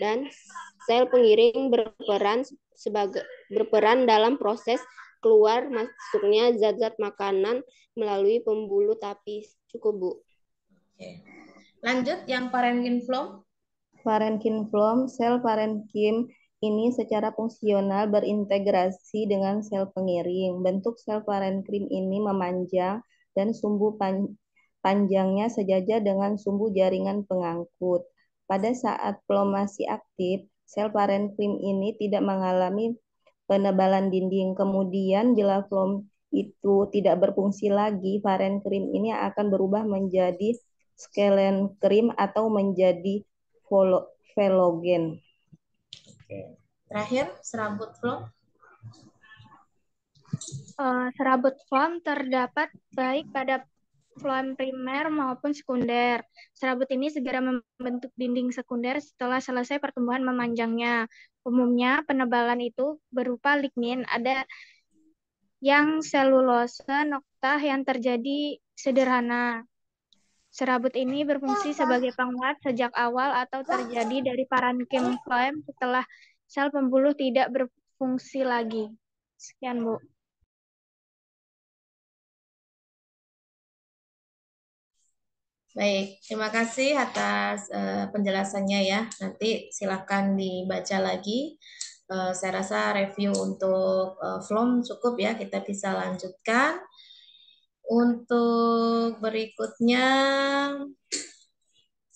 Dan sel pengiring berperan dalam proses keluar masuknya zat-zat makanan melalui pembuluh tapis. Cukup, Bu. Oke. Lanjut yang parenkim phloem. Parenkim phloem, sel parenkim ini secara fungsional berintegrasi dengan sel pengiring. Bentuk sel parenkim ini memanjang dan sumbu panjangnya sejajar dengan sumbu jaringan pengangkut. Pada saat phloem masih aktif, sel parenkim ini tidak mengalami penebalan dinding. Kemudian bila phloem itu tidak berfungsi lagi, parenkim ini akan berubah menjadi skelenkrim atau menjadi velogen. Oke. Terakhir, serabut phloem. Serabut phloem terdapat baik pada phloem primer maupun sekunder. Serabut ini segera membentuk dinding sekunder setelah selesai pertumbuhan memanjangnya. Umumnya penebalan itu berupa lignin. Ada yang selulose noktah yang terjadi sederhana. Serabut ini berfungsi sebagai penguat sejak awal atau terjadi dari parenkim phloem setelah sel pembuluh tidak berfungsi lagi. Sekian, Bu. Baik, terima kasih atas penjelasannya ya. Nanti silakan dibaca lagi. Saya rasa review untuk phloem cukup ya, kita bisa lanjutkan. Untuk berikutnya,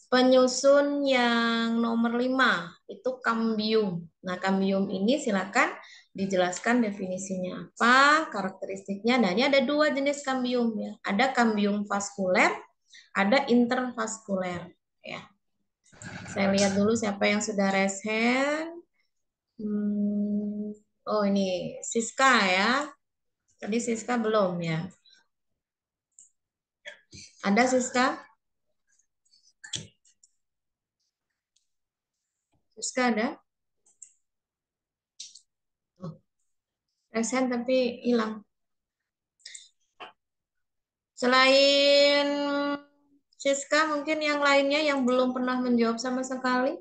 penyusun yang nomor 5 itu kambium. Nah, kambium ini silakan dijelaskan definisinya apa, karakteristiknya. Nah, ini ada 2 jenis kambium ya. Ada kambium vaskuler, ada intervaskuler ya. Saya lihat dulu siapa yang sudah raise hand. Oh, ini Siska ya. Tadi Siska belum ya. Ada Siska? Siska ada? Oh, raise hand tapi hilang. Selain Siska, mungkin yang lainnya yang belum pernah menjawab sama sekali.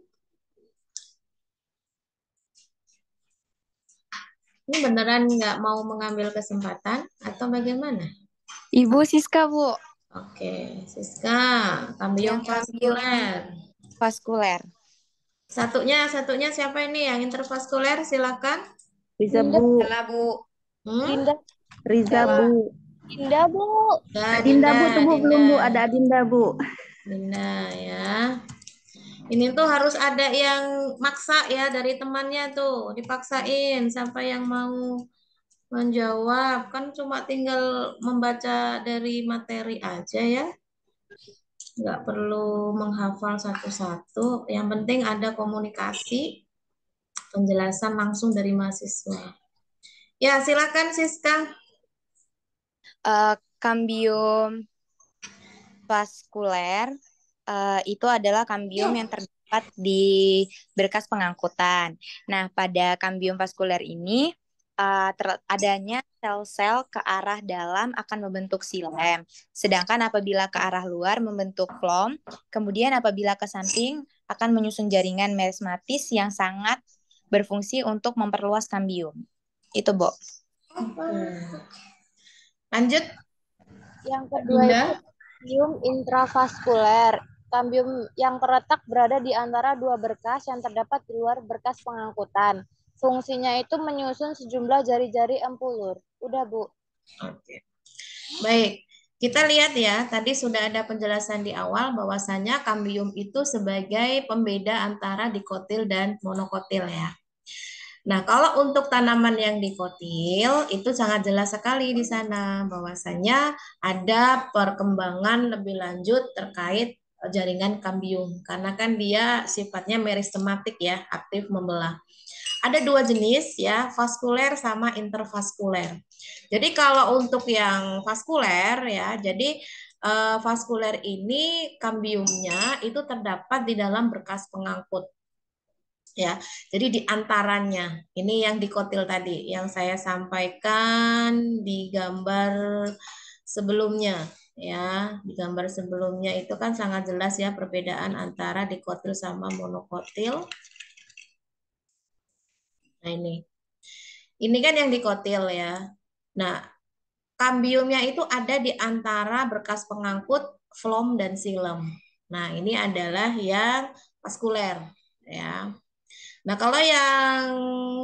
Ini beneran nggak mau mengambil kesempatan atau bagaimana? Ibu Siska, Bu. Oke, Siska, kambium vaskuler. Vaskuler. Satunya siapa ini yang intervaskuler? Silakan. Riza, Bu. Salah, Bu. Riza, Bu. Dinda, Bu. Adinda, Bu. Tunggu belum, Bu. Ada Adinda, Bu. Dinda ya. Ini tuh harus ada yang maksa ya dari temannya tuh. Dipaksain siapa yang mau menjawab. Kan cuma tinggal membaca dari materi aja ya. Nggak perlu menghafal satu-satu. Yang penting ada komunikasi, penjelasan langsung dari mahasiswa. Ya, silakan Siska. Kambium vaskuler itu adalah kambium yang terdapat di berkas pengangkutan. Nah, pada kambium vaskuler ini adanya sel-sel ke arah dalam akan membentuk xilem. Sedangkan apabila ke arah luar membentuk phloem, kemudian apabila ke samping akan menyusun jaringan merismatis yang sangat berfungsi untuk memperluas kambium. Itu, Bo. Lanjut. Yang kedua itu kambium intravaskuler. Kambium yang terletak berada di antara 2 berkas yang terdapat di luar berkas pengangkutan. Fungsinya itu menyusun sejumlah jari-jari empulur. Udah, Bu. Oke. Baik, kita lihat ya, tadi sudah ada penjelasan di awal bahwasanya kambium itu sebagai pembeda antara dikotil dan monokotil ya. Nah, kalau untuk tanaman yang dikotil itu sangat jelas sekali di sana bahwasanya ada perkembangan lebih lanjut terkait jaringan kambium karena kan dia sifatnya meristematik ya, aktif membelah. ada dua jenis ya, vaskuler sama intervaskuler. Jadi kalau untuk yang vaskuler ya, jadi vaskuler ini kambiumnya itu terdapat di dalam berkas pengangkut ya. Jadi di antaranya ini yang dikotil tadi yang saya sampaikan di gambar sebelumnya ya. Di gambar sebelumnya itu kan sangat jelas ya perbedaan antara dikotil sama monokotil. Nah ini. Ini kan yang dikotil ya. Nah, kambiumnya itu ada di antara berkas pengangkut, flom dan silem. Nah, ini adalah yang vaskuler ya. Nah, kalau yang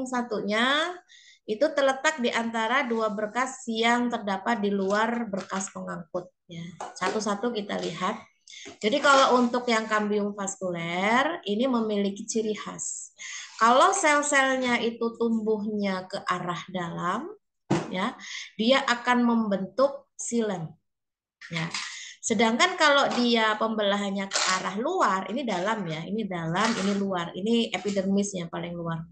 satunya itu terletak di antara dua berkas yang terdapat di luar berkas pengangkut ya. Satu-satu kita lihat. Jadi kalau untuk yang kambium vaskuler ini memiliki ciri khas. Kalau sel-selnya itu tumbuhnya ke arah dalam ya, dia akan membentuk silem ya. Sedangkan kalau dia pembelahannya ke arah luar, ini dalam ya, ini dalam, ini luar, ini epidermis yang paling luar.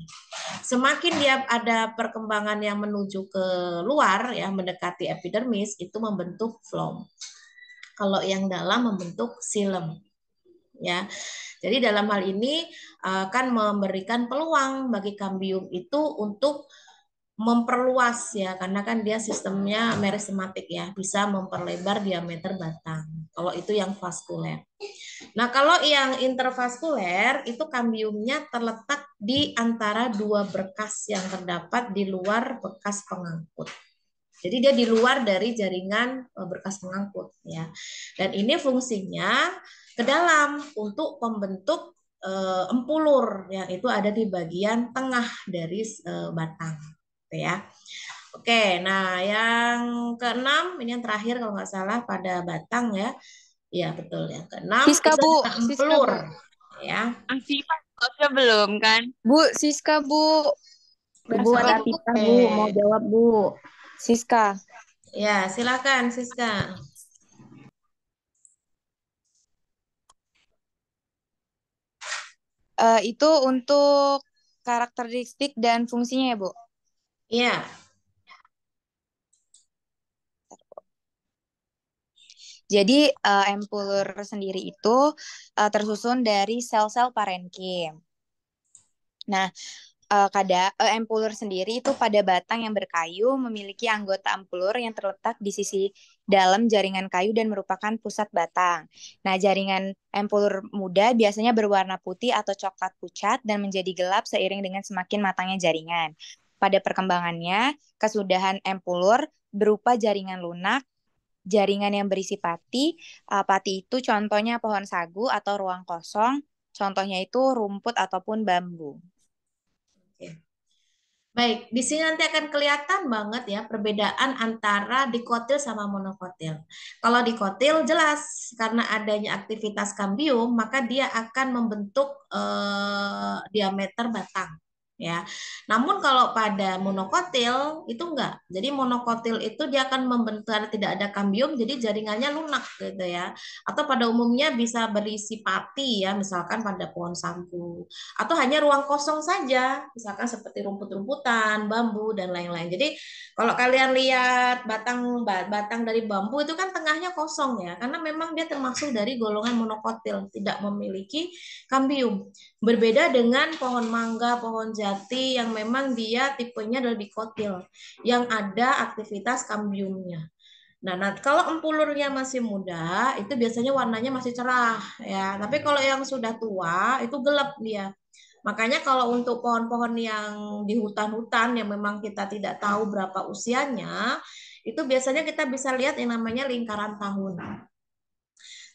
Semakin dia ada perkembangan yang menuju ke luar ya, mendekati epidermis, itu membentuk flom. Kalau yang dalam membentuk silem ya. Jadi dalam hal ini akan memberikan peluang bagi kambium itu untuk memperluas ya, karena kan dia sistemnya merisematik ya, bisa memperlebar diameter batang. Kalau itu yang vaskuler. Nah, kalau yang intervaskuler itu kambiumnya terletak di antara dua berkas yang terdapat di luar bekas pengangkut. Jadi dia di luar dari jaringan berkas pengangkut ya. Dan ini fungsinya ke dalam untuk membentuk empulur yang itu ada di bagian tengah dari batang. Ya. Oke, nah yang keenam ini yang terakhir kalau nggak salah pada batang ya. Iya betul ya. Keenam Siska, itu Bu. ada Siska, empulur Bu. ya. Siska belum kan? Bu, Siska, Bu. Bu, ada Tika, Bu. Mau jawab, Bu. Siska. Ya, silakan Siska. Itu untuk karakteristik dan fungsinya ya, Bu? Iya. Jadi empulur sendiri itu tersusun dari sel-sel parenkim. Nah, empulur sendiri itu pada batang yang berkayu memiliki anggota empulur yang terletak di sisi dalam jaringan kayu dan merupakan pusat batang. Nah, jaringan empulur muda biasanya berwarna putih atau coklat pucat dan menjadi gelap seiring dengan semakin matangnya jaringan. Pada perkembangannya, kesudahan empulur berupa jaringan lunak, jaringan yang berisi pati. Pati itu contohnya pohon sagu atau ruang kosong. Contohnya itu rumput ataupun bambu. Baik, di sini nanti akan kelihatan banget ya perbedaan antara dikotil sama monokotil. Kalau dikotil jelas karena adanya aktivitas kambium maka dia akan membentuk diameter batang ya. Namun kalau pada monokotil itu enggak. Jadi monokotil itu dia akan membentuk karena tidak ada kambium jadi jaringannya lunak gitu ya. Atau pada umumnya bisa berisi pati ya, misalkan pada pohon sagu atau hanya ruang kosong saja, misalkan seperti rumput-rumputan, bambu dan lain-lain. Jadi kalau kalian lihat batang dari bambu itu kan tengahnya kosong ya, karena memang dia termasuk dari golongan monokotil, tidak memiliki kambium. Berbeda dengan pohon mangga, pohon jati yang memang dia tipenya adalah dikotil, yang ada aktivitas kambiumnya. Nah, kalau empulurnya masih muda, itu biasanya warnanya masih cerah ya. Tapi kalau yang sudah tua, itu gelap dia. Makanya kalau untuk pohon-pohon yang di hutan-hutan yang memang kita tidak tahu berapa usianya, itu biasanya kita bisa lihat yang namanya lingkaran tahun.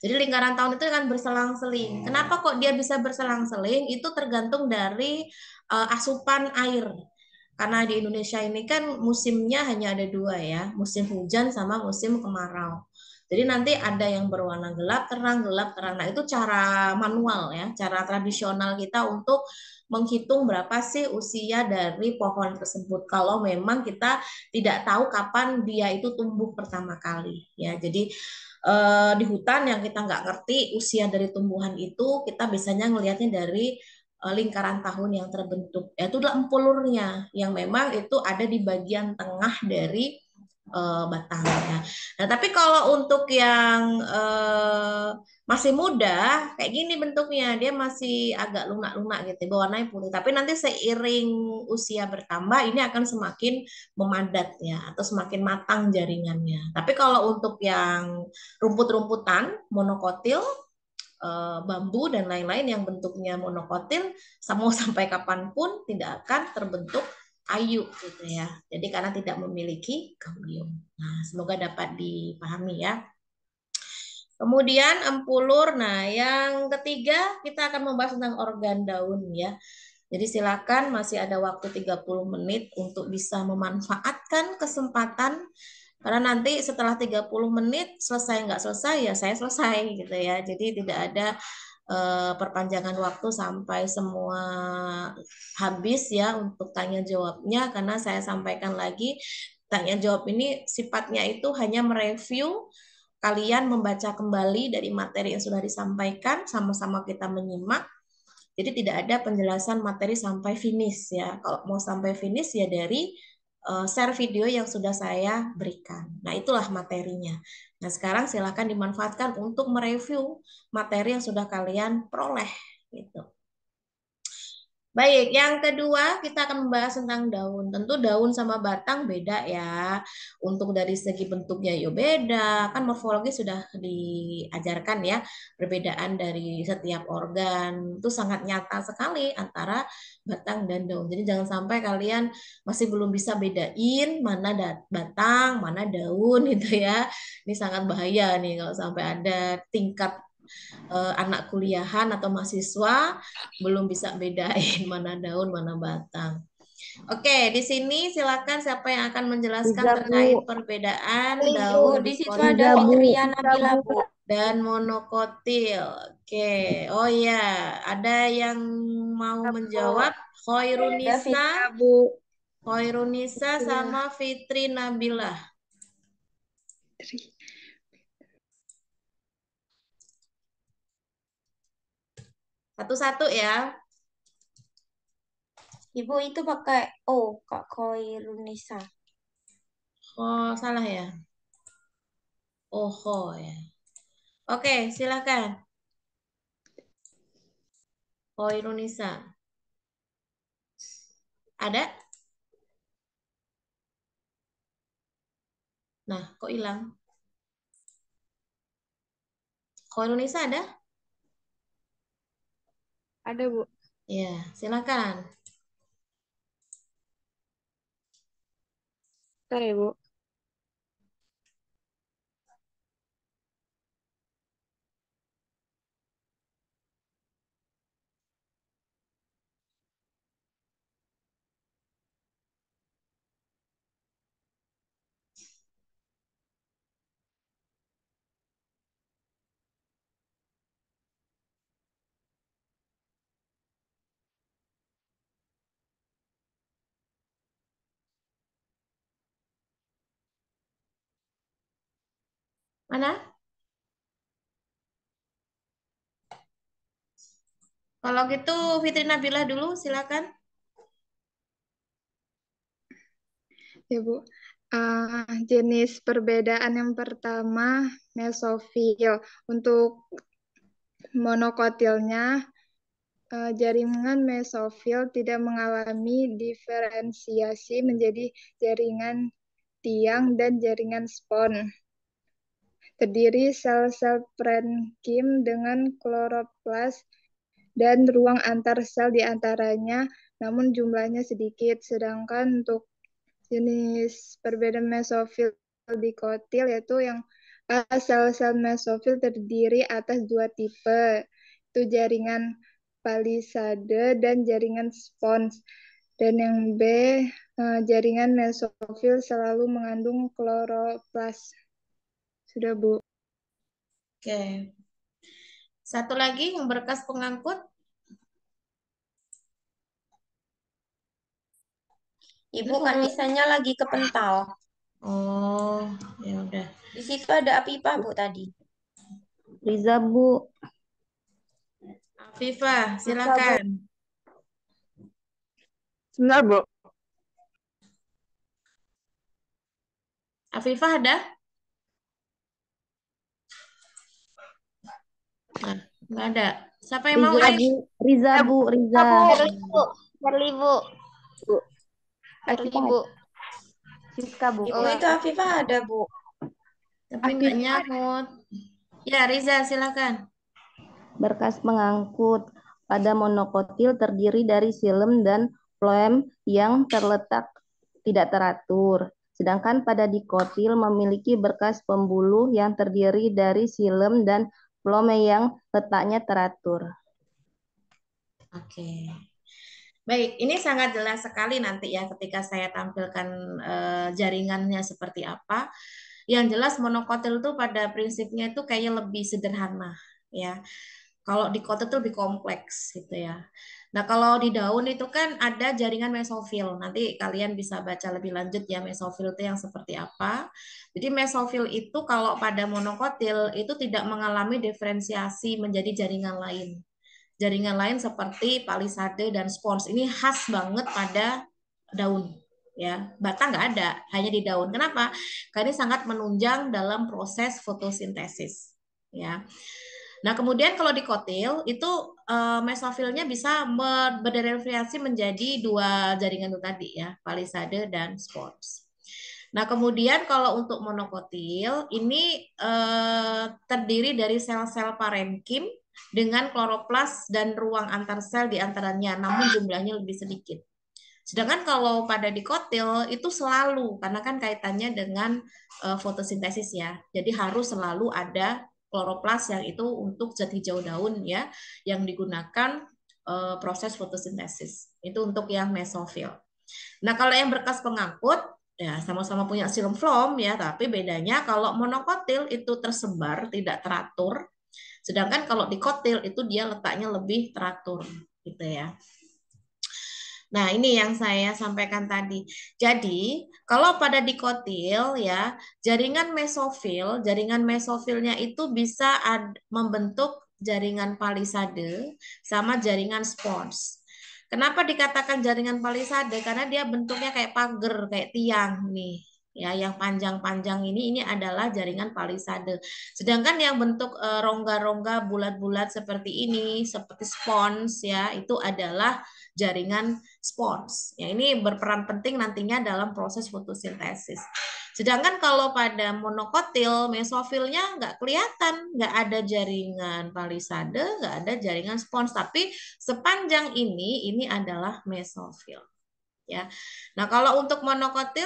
Jadi lingkaran tahun itu kan berselang-seling. Kenapa kok dia bisa berselang-seling? Itu tergantung dari asupan air. Karena di Indonesia ini kan musimnya hanya ada dua ya, musim hujan sama musim kemarau. Jadi nanti ada yang berwarna gelap, terang, gelap, terang. Nah itu cara manual ya, cara tradisional kita untuk menghitung berapa sih usia dari pohon tersebut. Kalau memang kita tidak tahu kapan dia itu tumbuh pertama kali ya. Jadi di hutan yang kita nggak ngerti usia dari tumbuhan itu, kita biasanya ngelihatnya dari lingkaran tahun yang terbentuk. Itu adalah empulurnya yang memang itu ada di bagian tengah dari batangnya. Nah, tapi kalau untuk yang masih muda, kayak gini bentuknya, dia masih agak lunak-lunak gitu, berwarnanya putih. Tapi nanti seiring usia bertambah, ini akan semakin memadat ya, atau semakin matang jaringannya. Tapi kalau untuk yang rumput-rumputan, monokotil, bambu dan lain-lain yang bentuknya monokotil, mau sampai kapanpun tidak akan terbentuk ayu gitu ya. Jadi karena tidak memiliki kambium. Nah, semoga dapat dipahami ya. Kemudian empulur. Nah, yang ketiga kita akan membahas tentang organ daun ya. Jadi silakan masih ada waktu 30 menit untuk bisa memanfaatkan kesempatan karena nanti setelah 30 menit selesai nggak selesai ya saya selesai gitu ya. Jadi tidak ada perpanjangan waktu sampai semua habis ya untuk tanya jawabnya karena saya sampaikan lagi tanya jawab ini sifatnya itu hanya mereview kalian membaca kembali dari materi yang sudah disampaikan sama-sama kita menyimak. Jadi tidak ada penjelasan materi sampai finish ya. Kalau mau sampai finish ya dari share video yang sudah saya berikan. Nah, itulah materinya. Nah, sekarang silakan dimanfaatkan untuk mereview materi yang sudah kalian peroleh gitu. Baik, yang kedua kita akan membahas tentang daun. Tentu daun sama batang beda ya. Untuk dari segi bentuknya ya beda. Kan morfologi sudah diajarkan ya. Perbedaan dari setiap organ itu sangat nyata sekali antara batang dan daun. Jadi jangan sampai kalian masih belum bisa bedain mana batang, mana daun gitu ya. Ini sangat bahaya nih kalau sampai ada tingkat anak kuliahan atau mahasiswa belum bisa bedain mana daun mana batang. Oke, di sini silakan siapa yang akan menjelaskan Riza, terkait Bu. perbedaan Bu, daun di situ ada Riza, Bu. Fitria Nabila, Bu. dan monokotil. Oke, oh ya, ada yang mau menjawab? Ada Khairunisa, Fitria, Bu. Khairunisa sama Fitri Nabilah. Satu-satu ya. Ibu itu pakai Kak Koirunisa. Oh, salah ya. Oh ya. Oke, silakan. Khairunisa. Ada? Nah, kok hilang? Khairunisa ada? Ada, Bu. Ya, silakan. Bentar ya, Bu. Mana? Kalau gitu Fitri Nabilah dulu, silakan. Ya, Bu. Jenis perbedaan yang pertama, mesofil. Untuk monokotilnya, jaringan mesofil tidak mengalami diferensiasi menjadi jaringan tiang dan jaringan spon. Terdiri sel-sel parenkim dengan kloroplas dan ruang antar sel di antaranya, namun jumlahnya sedikit. Sedangkan untuk jenis perbedaan mesofil dikotil yaitu yang sel-sel mesofil terdiri atas dua tipe, itu jaringan palisade dan jaringan spons. Dan yang B, jaringan mesofil selalu mengandung kloroplas. Sudah, Bu. Oke. Satu lagi yang berkas pengangkut. Ibu kan misalnya lagi kepental. Oh, ya udah. Di situ ada Apipah, Bu, tadi. Riza, Bu. Afifah, silakan. Sebentar, Bu. Afifah ada? Nah, nggak ada. Siapa yang mau? Riza Bu, Riza Bu, Riza. Shirley, Bu. Shirley, Bu. Bu. Shirley, Afifah, Bu. Siska Bu. Ibu itu Afifah ada, Bu. Tapi nggak nyamut. Ya, Riza, silakan. Berkas pengangkut pada monokotil terdiri dari silem dan floem yang terletak tidak teratur. Sedangkan pada dikotil memiliki berkas pembuluh yang terdiri dari silem dan floem yang letaknya teratur. Oke. Baik, ini sangat jelas sekali nanti ya ketika saya tampilkan jaringannya seperti apa. Yang jelas monokotil itu pada prinsipnya itu kayaknya lebih sederhana ya. Kalau di kotil itu lebih kompleks gitu ya. Nah, kalau di daun itu kan ada jaringan mesofil. Nanti kalian bisa baca lebih lanjut ya mesofil itu yang seperti apa. Jadi mesofil itu kalau pada monokotil itu tidak mengalami diferensiasi menjadi jaringan lain. Jaringan lain seperti palisade dan spons ini khas banget pada daun ya. Batang nggak ada, hanya di daun. Kenapa? Karena ini sangat menunjang dalam proses fotosintesis ya. Nah, kemudian kalau di kotil itu mesofilnya bisa berdiferensiasi menjadi dua jaringan itu tadi ya, palisade dan spons. Nah, kemudian kalau untuk monokotil ini terdiri dari sel-sel parenkim dengan kloroplas dan ruang antar sel di antaranya, namun jumlahnya lebih sedikit. Sedangkan kalau pada dikotil itu selalu, karena kan kaitannya dengan fotosintesis ya, jadi harus selalu ada kloroplas yang itu untuk zat hijau daun ya, yang digunakan proses fotosintesis. Itu untuk yang mesofil. Nah, kalau yang berkas pengangkut, ya sama-sama punya silum floem ya, tapi bedanya kalau monokotil itu tersebar, tidak teratur, sedangkan kalau dikotil itu dia letaknya lebih teratur, gitu ya. Nah, ini yang saya sampaikan tadi. Jadi, kalau pada dikotil ya, jaringan mesofilnya itu bisa membentuk jaringan palisade sama jaringan spons. Kenapa dikatakan jaringan palisade? Karena dia bentuknya kayak pagar, kayak tiang nih. Ya, yang panjang-panjang ini adalah jaringan palisade. Sedangkan yang bentuk rongga-rongga bulat-bulat seperti ini, seperti spons ya, itu adalah jaringan spons. Ya, ini berperan penting nantinya dalam proses fotosintesis. Sedangkan kalau pada monokotil, mesofilnya nggak kelihatan, nggak ada jaringan palisade, nggak ada jaringan spons. Tapi sepanjang ini adalah mesofil. Ya. Nah, kalau untuk monokotil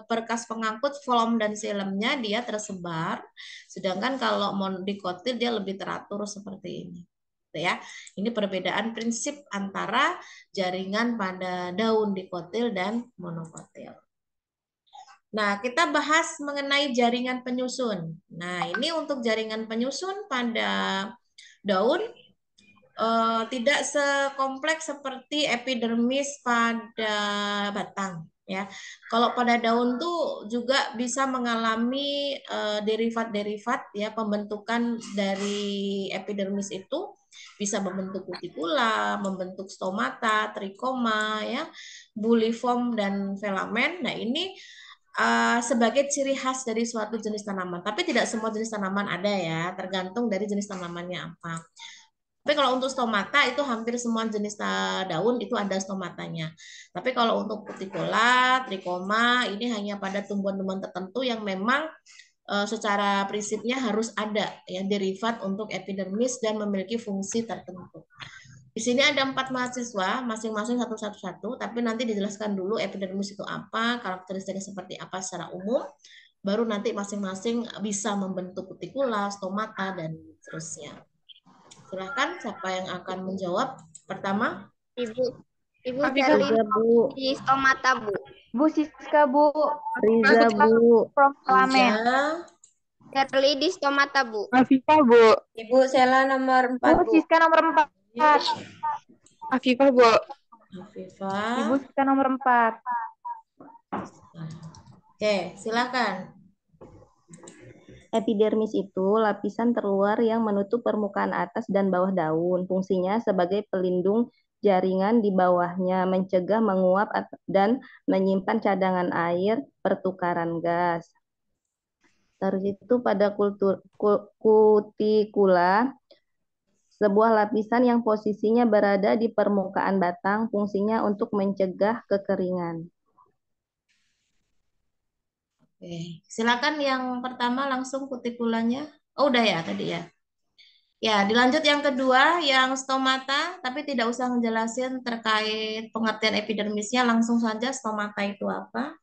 berkas pengangkut floem dan silemnya dia tersebar, sedangkan kalau dikotil dia lebih teratur seperti ini. Ya. Ini perbedaan prinsip antara jaringan pada daun dikotil dan monokotil. Nah, kita bahas mengenai jaringan penyusun. Nah, ini untuk jaringan penyusun pada daun tidak sekompleks seperti epidermis pada batang ya. Kalau pada daun tuh juga bisa mengalami derivat-derivat ya, pembentukan dari epidermis itu bisa membentuk cuticula, membentuk stomata, trikoma ya, buliform dan filamen. Nah, ini sebagai ciri khas dari suatu jenis tanaman. Tapi tidak semua jenis tanaman ada ya, tergantung dari jenis tanamannya apa. Tapi kalau untuk stomata itu hampir semua jenis daun itu ada stomatanya. Tapi kalau untuk cuticula, trikoma ini hanya pada tumbuhan-tumbuhan tertentu yang memang secara prinsipnya harus ada ya derivat untuk epidermis dan memiliki fungsi tertentu. Di sini ada 4 mahasiswa, masing-masing satu-satu, tapi nanti dijelaskan dulu epidermis itu apa, karakteristiknya seperti apa secara umum, baru nanti masing-masing bisa membentuk cuticula, stomata, dan seterusnya. Silahkan, siapa yang akan menjawab pertama? Ibu Afifah, Sherlyn Bu. di stomata, Bu. Bu Siska, Bu. Riza Bu. Filamen. Sherley di stomata, Bu. Afifah, Bu. Ibu Sela nomor 4, Bu Bu. Siska nomor 4. Afifah, Bu. Afifah. Ibu Siska nomor 4. Oke, silakan. Epidermis itu lapisan terluar yang menutup permukaan atas dan bawah daun. Fungsinya sebagai pelindung jaringan di bawahnya, mencegah menguap dan menyimpan cadangan air, pertukaran gas. Terus itu pada kutikula, sebuah lapisan yang posisinya berada di permukaan batang, fungsinya untuk mencegah kekeringan. Oke, silakan yang pertama langsung kutikulanya. Oh, udah ya tadi ya. Ya, dilanjut yang kedua, yang stomata, tapi tidak usah ngejelasin terkait pengertian epidermisnya, langsung saja stomata itu apa?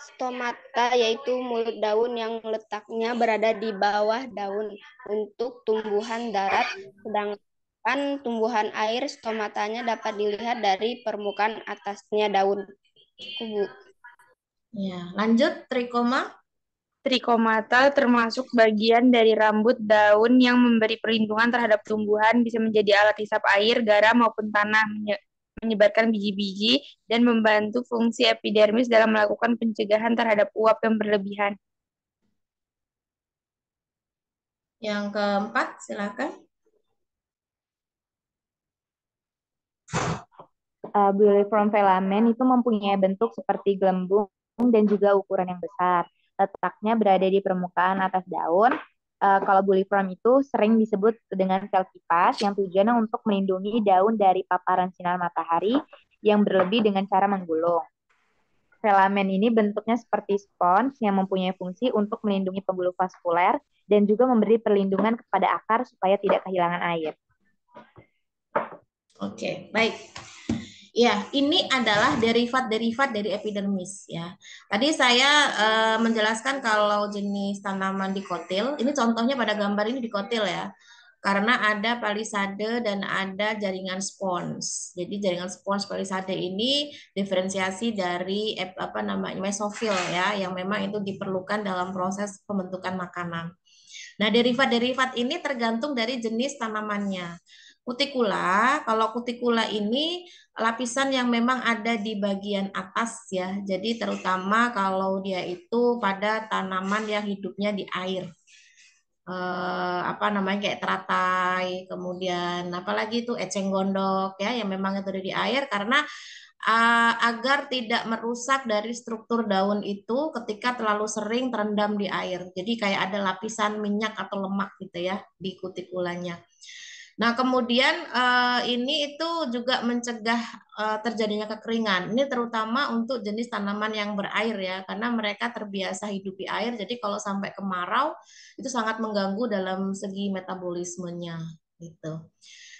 Stomata yaitu mulut daun yang letaknya berada di bawah daun untuk tumbuhan darat, sedangkan tumbuhan air stomatanya dapat dilihat dari permukaan atasnya daun. Bu. Ya, lanjut trikoma. Trikomata termasuk bagian dari rambut daun yang memberi perlindungan terhadap tumbuhan, bisa menjadi alat hisap air, garam maupun tanah, menyebarkan biji-biji, dan membantu fungsi epidermis dalam melakukan pencegahan terhadap uap yang berlebihan. Yang keempat, silakan. Buliform filamen itu mempunyai bentuk seperti gelembung dan juga ukuran yang besar. Letaknya berada di permukaan atas daun. Kalau buliform itu sering disebut dengan sel kipas yang tujuannya untuk melindungi daun dari paparan sinar matahari yang berlebih dengan cara menggulung. Filamen ini bentuknya seperti spons yang mempunyai fungsi untuk melindungi pembuluh vaskuler dan juga memberi perlindungan kepada akar supaya tidak kehilangan air. Oke, baik. Ya, ini adalah derivat-derivat dari epidermis ya. Tadi saya menjelaskan kalau jenis tanaman dikotil, ini contohnya pada gambar ini dikotil ya. Karena ada palisade dan ada jaringan spons. Jadi jaringan spons palisade ini diferensiasi dari apa namanya mesofil ya, yang memang itu diperlukan dalam proses pembentukan makanan. Nah, derivat-derivat ini tergantung dari jenis tanamannya. Kutikula, kalau kutikula ini lapisan yang memang ada di bagian atas ya. Jadi terutama kalau dia itu pada tanaman yang hidupnya di air. Apa namanya kayak teratai, kemudian apalagi itu eceng gondok ya yang memang itu ada di air karena agar tidak merusak dari struktur daun itu ketika terlalu sering terendam di air. Jadi kayak ada lapisan minyak atau lemak gitu ya di kutikulanya. Nah, kemudian ini itu juga mencegah terjadinya kekeringan. Ini terutama untuk jenis tanaman yang berair ya, karena mereka terbiasa hidup di air. Jadi kalau sampai kemarau itu sangat mengganggu dalam segi metabolismenya gitu.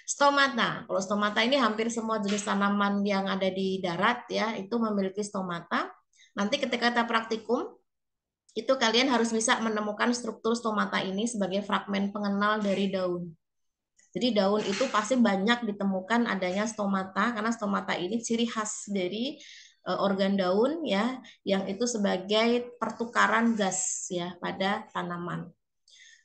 Stomata. Kalau stomata ini hampir semua jenis tanaman yang ada di darat ya, itu memiliki stomata. Nanti ketika kita praktikum itu kalian harus bisa menemukan struktur stomata ini sebagai fragmen pengenal dari daun. Jadi daun itu pasti banyak ditemukan adanya stomata karena stomata ini ciri khas dari organ daun ya yang itu sebagai pertukaran gas ya pada tanaman.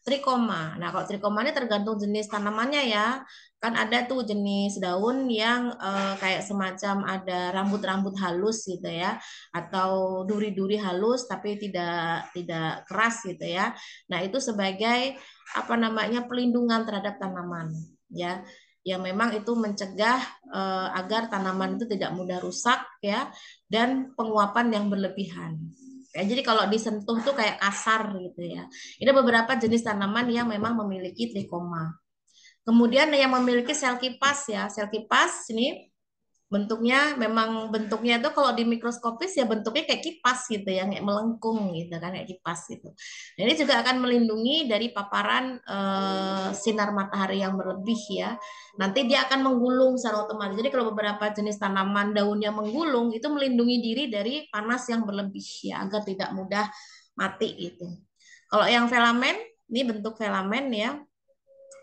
Trikoma. Nah, kalau trikoma ini tergantung jenis tanamannya ya. Kan ada tuh jenis daun yang kayak semacam ada rambut-rambut halus gitu ya atau duri-duri halus tapi tidak keras gitu ya. Nah, itu sebagai apa namanya pelindungan terhadap tanaman ya. Yang memang itu mencegah agar tanaman itu tidak mudah rusak ya dan penguapan yang berlebihan. Ya, jadi kalau disentuh tuh kayak kasar gitu ya. Ini beberapa jenis tanaman yang memang memiliki trikoma. Kemudian yang memiliki sel kipas ya, sel kipas ini bentuknya memang bentuknya itu kalau di mikroskopis ya bentuknya kayak kipas gitu ya, kayak melengkung gitu kan kayak kipas gitu. Dan ini juga akan melindungi dari paparan sinar matahari yang berlebih ya. Nanti dia akan menggulung secara otomatis. Jadi kalau beberapa jenis tanaman daunnya menggulung itu melindungi diri dari panas yang berlebih ya agar tidak mudah mati itu. Kalau yang filamen, ini bentuk filamen ya.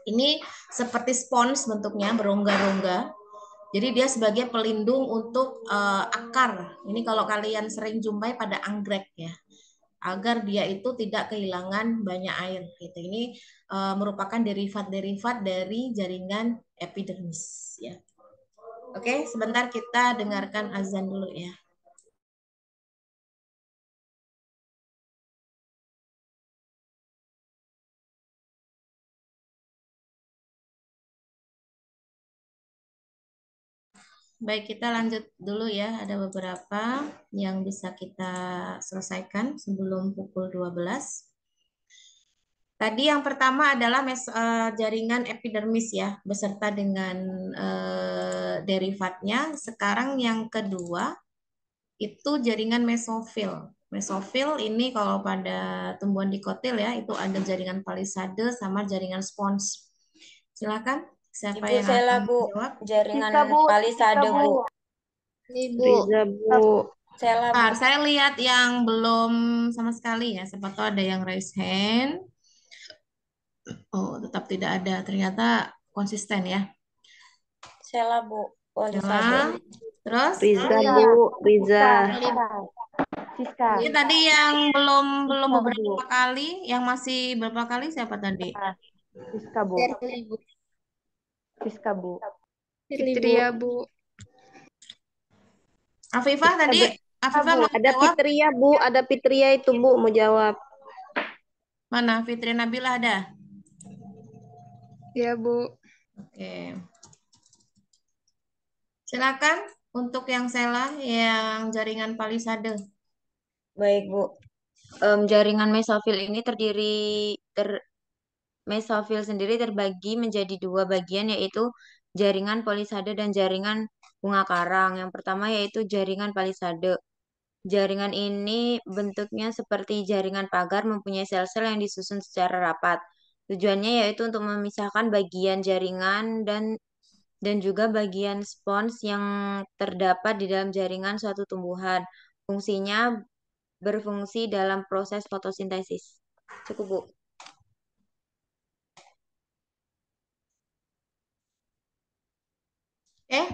Ini seperti spons bentuknya berongga-rongga. Jadi dia sebagai pelindung untuk akar. Ini kalau kalian sering jumpai pada anggrek ya, agar dia itu tidak kehilangan banyak air. Gitu. Ini merupakan derivat-derivat dari jaringan epidermis. Ya. Oke, sebentar kita dengarkan azan dulu ya. baik kita lanjut dulu ya. Ada beberapa yang bisa kita selesaikan sebelum pukul 12. Tadi yang pertama adalah jaringan epidermis ya, beserta dengan derivatnya. Sekarang yang kedua itu jaringan mesofil. Mesofil ini kalau pada tumbuhan dikotil ya, itu ada jaringan palisade sama jaringan spons. Silakan, siapa Ibu yang Sela, akan Bu. menjawab? Jaringan Siska, Bu. palisade, Siska, Bu. Bu. Ibu. Riza, Bu. Sela, Bu. Bentar, saya lihat yang belum sama sekali ya. Siapa tahu ada yang raise hand. Oh, tetap tidak ada. Ternyata konsisten ya. Sela, Bu. Palisade. Sela. Terus? Riza, Bu. Riza. Siska. Ini tadi yang belum Siska, beberapa Bu. kali, yang masih berapa kali siapa tadi? Siska, Bu. Ibu. Siska, Bu. Fitria, Bu. Afifah tadi, Afifah Bu, mau ada jawab? Fitria, Bu. Ada Fitria itu, Bu, mau jawab. Mana? Fitri Nabila ada? Ya, Bu. Oke. Silakan untuk yang Sela, yang jaringan palisade. Baik, Bu. Jaringan mesofil ini mesofil sendiri terbagi menjadi dua bagian, yaitu jaringan polisade dan jaringan bunga karang. Yang pertama yaitu jaringan palisade. Jaringan ini bentuknya seperti jaringan pagar, mempunyai sel-sel yang disusun secara rapat. Tujuannya yaitu untuk memisahkan bagian jaringan dan juga bagian spons yang terdapat di dalam jaringan suatu tumbuhan. Fungsinya berfungsi dalam proses fotosintesis. Cukup, Bu.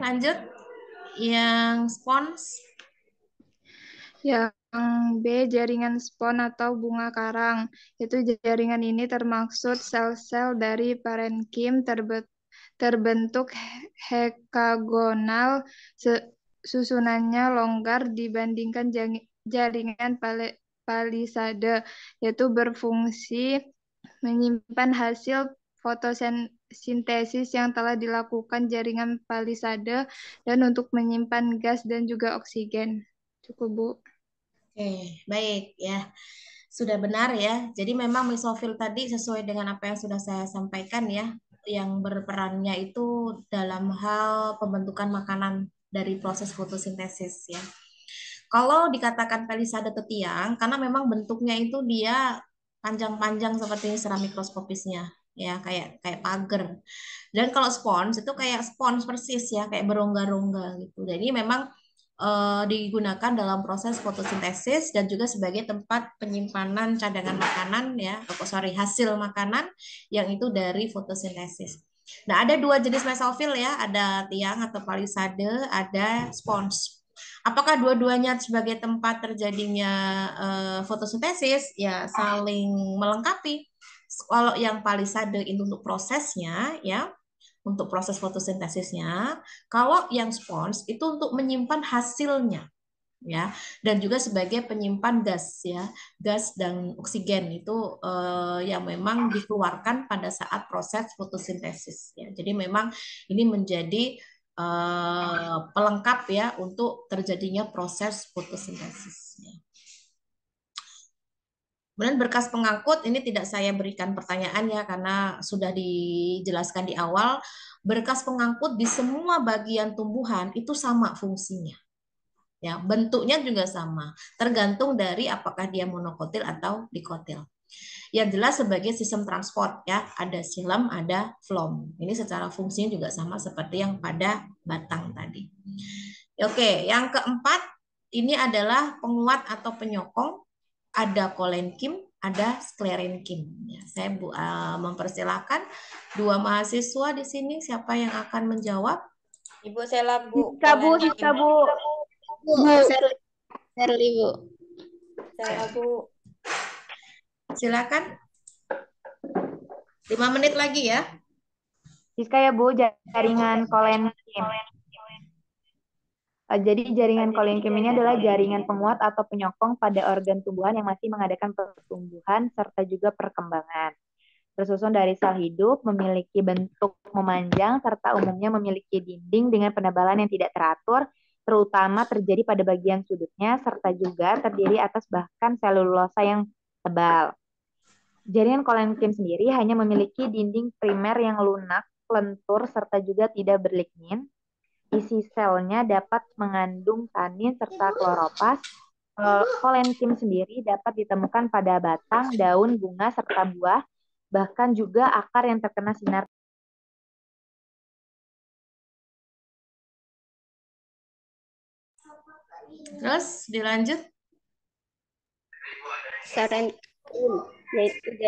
Lanjut. Yang spons. Yang B, jaringan spon atau bunga karang. Itu jaringan ini termaksud sel-sel dari parenkim terbentuk hekagonal, susunannya longgar dibandingkan jaringan palisade, yaitu berfungsi menyimpan hasil fotosintesis yang telah dilakukan jaringan palisade dan untuk menyimpan gas dan juga oksigen. Cukup, Bu. Oke, baik ya. Sudah benar ya. Jadi memang mesofil tadi sesuai dengan apa yang sudah saya sampaikan ya, yang berperannya itu dalam hal pembentukan makanan dari proses fotosintesis ya. Kalau dikatakan palisade tetiang, karena memang bentuknya itu dia panjang-panjang seperti ini secara mikroskopisnya ya, kayak kayak pagar. Dan kalau spons itu kayak spons persis ya, kayak berongga-rongga gitu. Jadi memang digunakan dalam proses fotosintesis dan juga sebagai tempat penyimpanan cadangan makanan ya, hasil makanan yang itu dari fotosintesis. Nah, ada dua jenis mesofil ya, ada tiang atau palisade, ada spons. Apakah dua-duanya sebagai tempat terjadinya fotosintesis? Ya, saling melengkapi. Kalau yang palisade itu untuk prosesnya ya, untuk proses fotosintesisnya. Kalau yang spons itu untuk menyimpan hasilnya ya, dan juga sebagai penyimpan gas ya, gas dan oksigen itu yang memang dikeluarkan pada saat proses fotosintesis ya. Jadi memang ini menjadi pelengkap ya untuk terjadinya proses fotosintesis ya. Kemudian berkas pengangkut ini tidak saya berikan pertanyaan ya karena sudah dijelaskan di awal. Berkas pengangkut di semua bagian tumbuhan itu sama fungsinya. Ya, bentuknya juga sama, tergantung dari apakah dia monokotil atau dikotil. Yang jelas sebagai sistem transport ya, ada xilem, ada phloem. Ini secara fungsinya juga sama seperti yang pada batang tadi. Oke, yang keempat ini adalah penguat atau penyokong. Ada kolenkim, ada sklerenkim. Ya, saya mempersilahkan dua mahasiswa di sini, siapa yang akan menjawab? Ibu Sela, Bu. Siska, Bu. Siska, Bu. Bu, Serli, Bu. Sela, Bu. Silakan. 5 menit lagi ya. Siska ya, Bu, jaringan kolenkim. Jadi jaringan kolenkim ini adalah jaringan penguat atau penyokong pada organ tumbuhan yang masih mengadakan pertumbuhan serta juga perkembangan. tersusun dari sel hidup, memiliki bentuk memanjang, serta umumnya memiliki dinding dengan penebalan yang tidak teratur, terutama terjadi pada bagian sudutnya, serta juga terdiri atas bahkan selulosa yang tebal. Jaringan kolenkin sendiri hanya memiliki dinding primer yang lunak, lentur, serta juga tidak berlignin. Isi selnya dapat mengandung tanin serta kloroplast. Kolenkim sendiri dapat ditemukan pada batang, daun, bunga, serta buah, bahkan juga akar yang terkena sinar. Terus dilanjut. Serenkrim, yaitu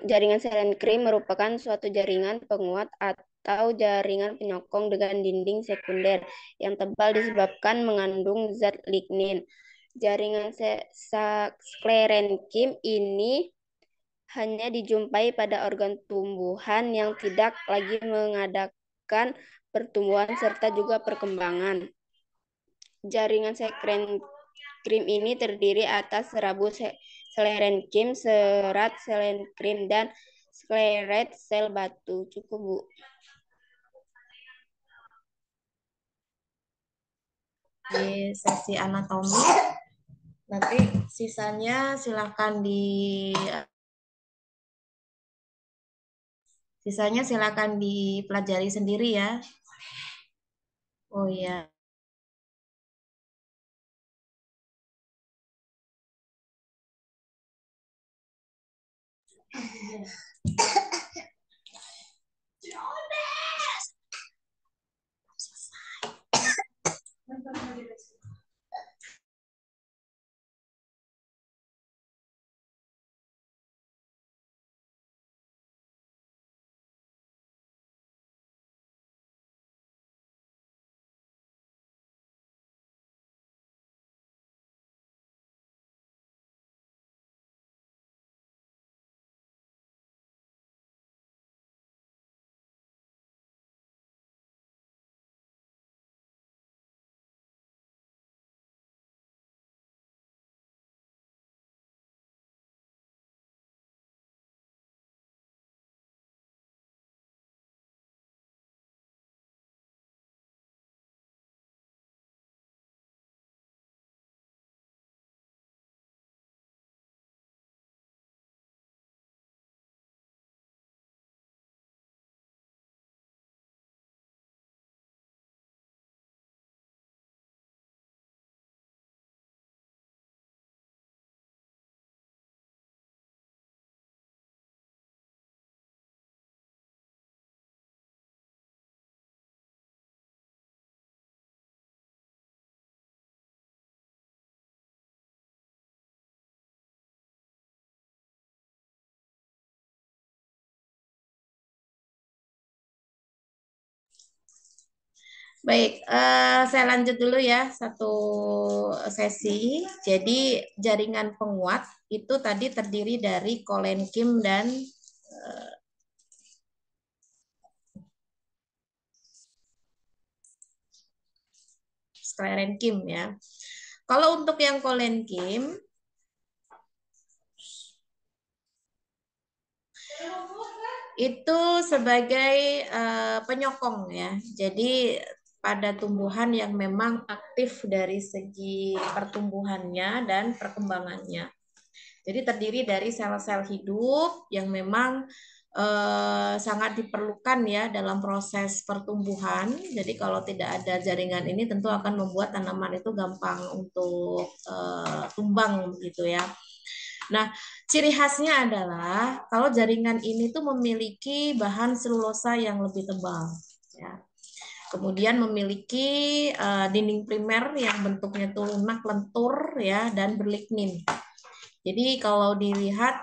jaringan serenkrim merupakan suatu jaringan penguat atau jaringan penyokong dengan dinding sekunder yang tebal disebabkan mengandung zat lignin. Jaringan sklerenkim ini hanya dijumpai pada organ tumbuhan yang tidak lagi mengadakan pertumbuhan serta juga perkembangan. Jaringan sklerenkrim ini terdiri atas serabu sklerenkim, serat sklerenkrim, dan sklerat sel batu. Cukup, Bu. Di sesi anatomi. Nanti sisanya silakan dipelajari sendiri ya. Oh iya. Baik, saya lanjut dulu ya satu sesi. Jadi jaringan penguat itu tadi terdiri dari kolenkim dan sklerenkim ya. Kalau untuk yang kolenkim itu sebagai penyokong ya. Jadi pada tumbuhan yang memang aktif dari segi pertumbuhannya dan perkembangannya. Jadi terdiri dari sel-sel hidup yang memang sangat diperlukan ya dalam proses pertumbuhan. Jadi kalau tidak ada jaringan ini tentu akan membuat tanaman itu gampang untuk tumbang gitu ya. Nah, ciri khasnya adalah kalau jaringan ini tuh memiliki bahan selulosa yang lebih tebal ya. Kemudian memiliki dinding primer yang bentuknya tuh lunak, lentur ya dan berlignin. Jadi kalau dilihat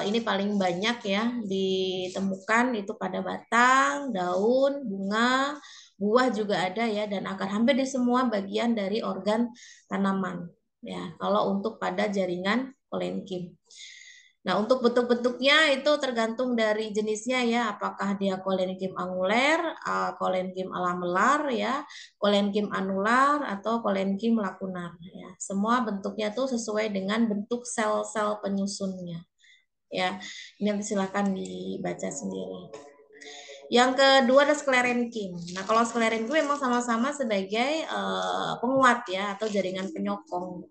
ini paling banyak ya ditemukan itu pada batang, daun, bunga, buah juga ada ya dan akar hampir di semua bagian dari organ tanaman ya. Kalau untuk pada jaringan kolenkim. Nah, untuk bentuk-bentuknya itu tergantung dari jenisnya ya, apakah dia kolenkim anguler, kolenkim lamelar ya, kolenkim anular atau kolenkim lakunar ya. Semua bentuknya tuh sesuai dengan bentuk sel-sel penyusunnya. ya. Ini nanti silahkan dibaca sendiri. Yang kedua ada sklerenkim. Nah, kalau sklerenkim memang sama-sama sebagai penguat ya atau jaringan penyokong.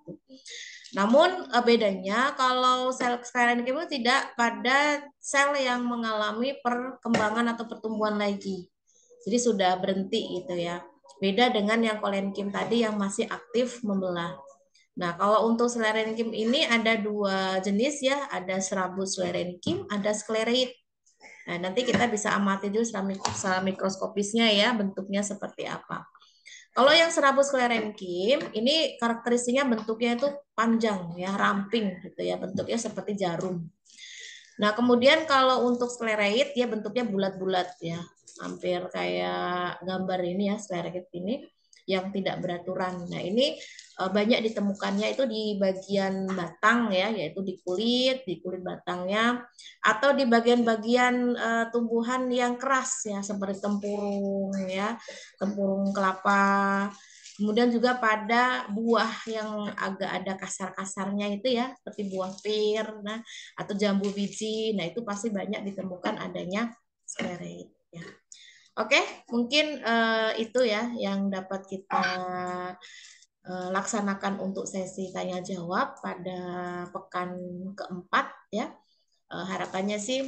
Namun bedanya kalau sel sklerenkim itu tidak pada sel yang mengalami perkembangan atau pertumbuhan lagi. Jadi sudah berhenti gitu ya. Beda dengan yang kolenkim tadi yang masih aktif membelah. Nah, kalau untuk sklerenkim ini ada dua jenis ya, ada serabut sklerenkim, ada sklereid. Nah, nanti kita bisa amati dulu secara mikroskopisnya ya, bentuknya seperti apa. Kalau yang serabut sklerenkim, ini karakteristiknya bentuknya itu panjang ya, ramping gitu ya, bentuknya seperti jarum. Nah, kemudian kalau untuk sklereid ya bentuknya bulat-bulat ya, hampir kayak gambar ini ya, sklereid ini yang tidak beraturan. Nah, ini banyak ditemukannya itu di bagian batang ya, yaitu di kulit batangnya, atau di bagian-bagian tumbuhan yang keras ya, seperti tempurung ya, tempurung kelapa. Kemudian juga pada buah yang agak ada kasar-kasarnya itu ya, seperti buah pir, nah, atau jambu biji. Nah, itu pasti banyak ditemukan adanya sklereid ya. Oke, mungkin itu ya yang dapat kita laksanakan untuk sesi tanya jawab pada pekan keempat ya. Harapannya sih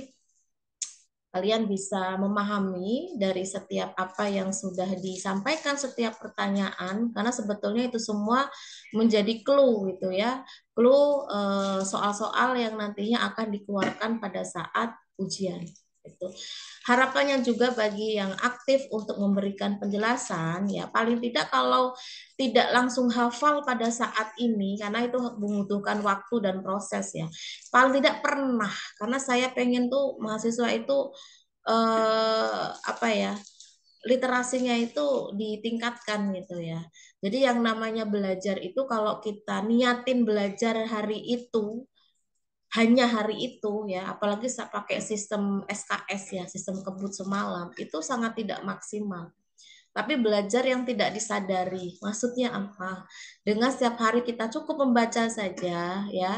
kalian bisa memahami dari setiap apa yang sudah disampaikan, setiap pertanyaan, karena sebetulnya itu semua menjadi clue gitu ya, clue soal-soal yang nantinya akan dikeluarkan pada saat ujian. Itu harapannya juga bagi yang aktif untuk memberikan penjelasan ya, paling tidak kalau tidak langsung hafal pada saat ini karena itu membutuhkan waktu dan proses ya, paling tidak pernah, karena saya pengen tuh mahasiswa itu apa ya, literasinya itu ditingkatkan gitu ya. Jadi yang namanya belajar itu kalau kita niatin belajar hari itu, hanya hari itu ya, apalagi pakai sistem SKS ya, sistem kebut semalam, itu sangat tidak maksimal. Tapi belajar yang tidak disadari, maksudnya apa? Dengan setiap hari kita cukup membaca saja ya,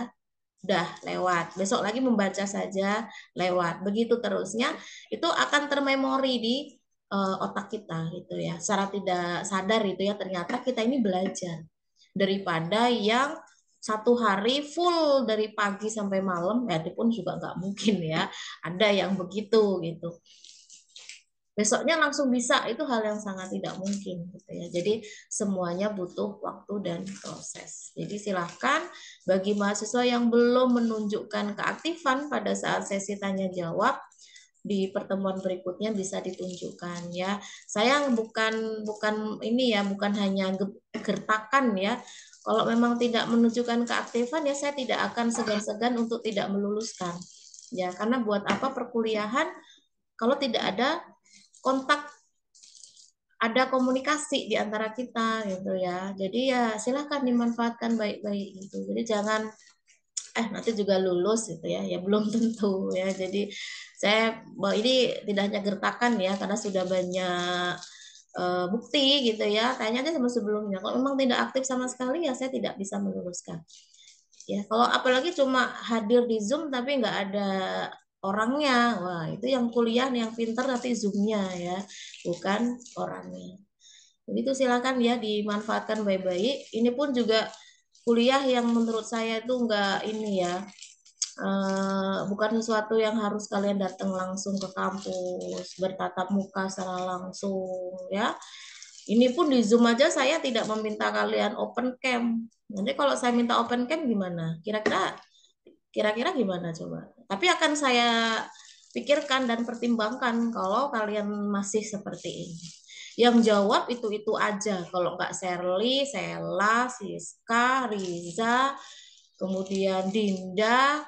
udah lewat. Besok lagi membaca saja, lewat. Begitu terusnya, itu akan termemori di otak kita gitu ya. Secara tidak sadar itu ya, ternyata kita ini belajar. Daripada yang satu hari full dari pagi sampai malam, ya itu pun juga nggak mungkin ya. Ada yang begitu gitu. Besoknya langsung bisa, itu hal yang sangat tidak mungkin gitu ya. Jadi semuanya butuh waktu dan proses. Jadi silahkan bagi mahasiswa yang belum menunjukkan keaktifan pada saat sesi tanya jawab di pertemuan berikutnya bisa ditunjukkan ya. Saya bukan ini ya, bukan hanya gertakan ya. Kalau memang tidak menunjukkan keaktifan ya saya tidak akan segan-segan untuk tidak meluluskan. Ya, karena buat apa perkuliahan kalau tidak ada kontak, ada komunikasi di antara kita gitu ya. Jadi ya silahkan dimanfaatkan baik-baik gitu. Jadi jangan nanti juga lulus gitu ya. Ya belum tentu ya. Jadi saya ini tidak hanya gertakan ya, karena sudah banyak bukti gitu ya. Tanya aja sama sebelumnya. Kalau memang tidak aktif sama sekali ya saya tidak bisa meluluskan. Ya, kalau apalagi cuma hadir di Zoom tapi nggak ada orangnya, wah itu yang kuliah yang pinter nanti Zoom-nya ya, bukan orangnya. Jadi itu silakan ya dimanfaatkan baik-baik. Ini pun juga kuliah yang menurut saya itu nggak ini ya, bukan sesuatu yang harus kalian datang langsung ke kampus, bertatap muka secara langsung ya. Ini pun di Zoom aja saya tidak meminta kalian open cam. Nanti kalau saya minta open cam gimana? Kira-kira gimana coba? Tapi akan saya pikirkan dan pertimbangkan kalau kalian masih seperti ini. Yang jawab itu aja. Kalau nggak Sherly, Sela, Siska, Riza, kemudian Dinda,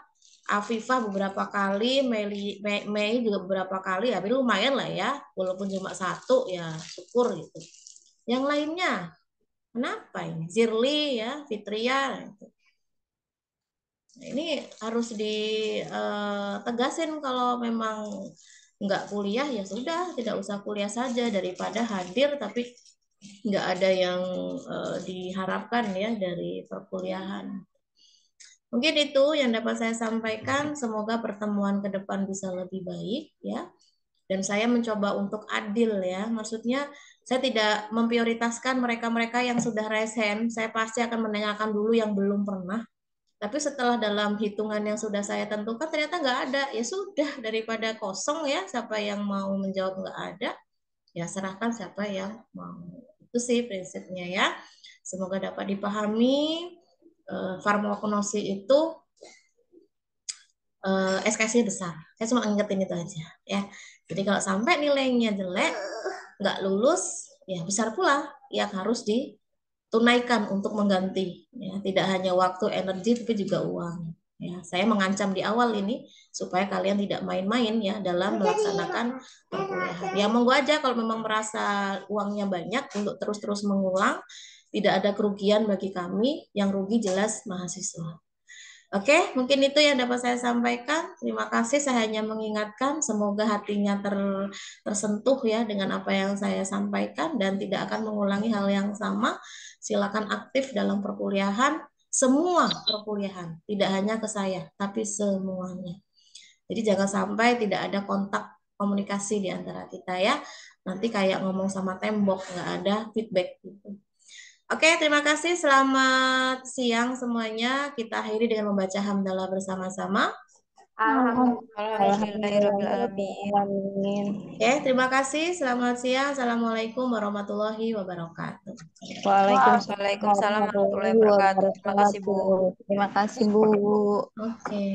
Afifah beberapa kali, Mei juga beberapa kali, tapi lumayan lah ya, walaupun cuma satu ya syukur gitu. Yang lainnya, kenapa ini? Zirli ya, Fitria. Nah, ini harus ditegasin kalau memang nggak kuliah ya sudah, tidak usah kuliah saja daripada hadir tapi nggak ada yang diharapkan ya dari perkuliahan. Mungkin itu yang dapat saya sampaikan. Semoga pertemuan ke depan bisa lebih baik ya. Dan saya mencoba untuk adil ya. Maksudnya saya tidak memprioritaskan mereka-mereka yang sudah raise hand. Saya pasti akan menanyakan dulu yang belum pernah. Tapi setelah dalam hitungan yang sudah saya tentukan ternyata nggak ada. Ya sudah, daripada kosong ya, siapa yang mau menjawab nggak ada, ya serahkan siapa yang mau. Itu sih prinsipnya ya. Semoga dapat dipahami. Farmakognosi itu SKS-nya besar. Saya cuma ingetin itu aja ya. Jadi kalau sampai nilainya jelek, nggak lulus, ya besar pula yang harus ditunaikan untuk mengganti. Ya, tidak hanya waktu, energi, tapi juga uang. Ya, saya mengancam di awal ini supaya kalian tidak main-main ya dalam melaksanakan perkuliahan. Ya monggo aja kalau memang merasa uangnya banyak untuk terus-terus mengulang, tidak ada kerugian bagi kami. Yang rugi jelas mahasiswa. Oke, mungkin itu yang dapat saya sampaikan. Terima kasih, saya hanya mengingatkan, semoga hatinya tersentuh ya dengan apa yang saya sampaikan dan tidak akan mengulangi hal yang sama. Silakan aktif dalam perkuliahan, semua perkuliahan, tidak hanya ke saya, tapi semuanya. Jadi jangan sampai tidak ada kontak komunikasi di antara kita ya. Nanti kayak ngomong sama tembok, nggak ada feedback gitu. Oke, terima kasih. Selamat siang semuanya. Kita akhiri dengan membaca hamdalah bersama-sama. Alhamdulillahirrabbilalamin. Oke, terima kasih. Selamat siang. Assalamualaikum warahmatullahi wabarakatuh. Waalaikumsalam warahmatullahi wabarakatuh. Terima kasih, Bu. Terima kasih, Bu. Oke.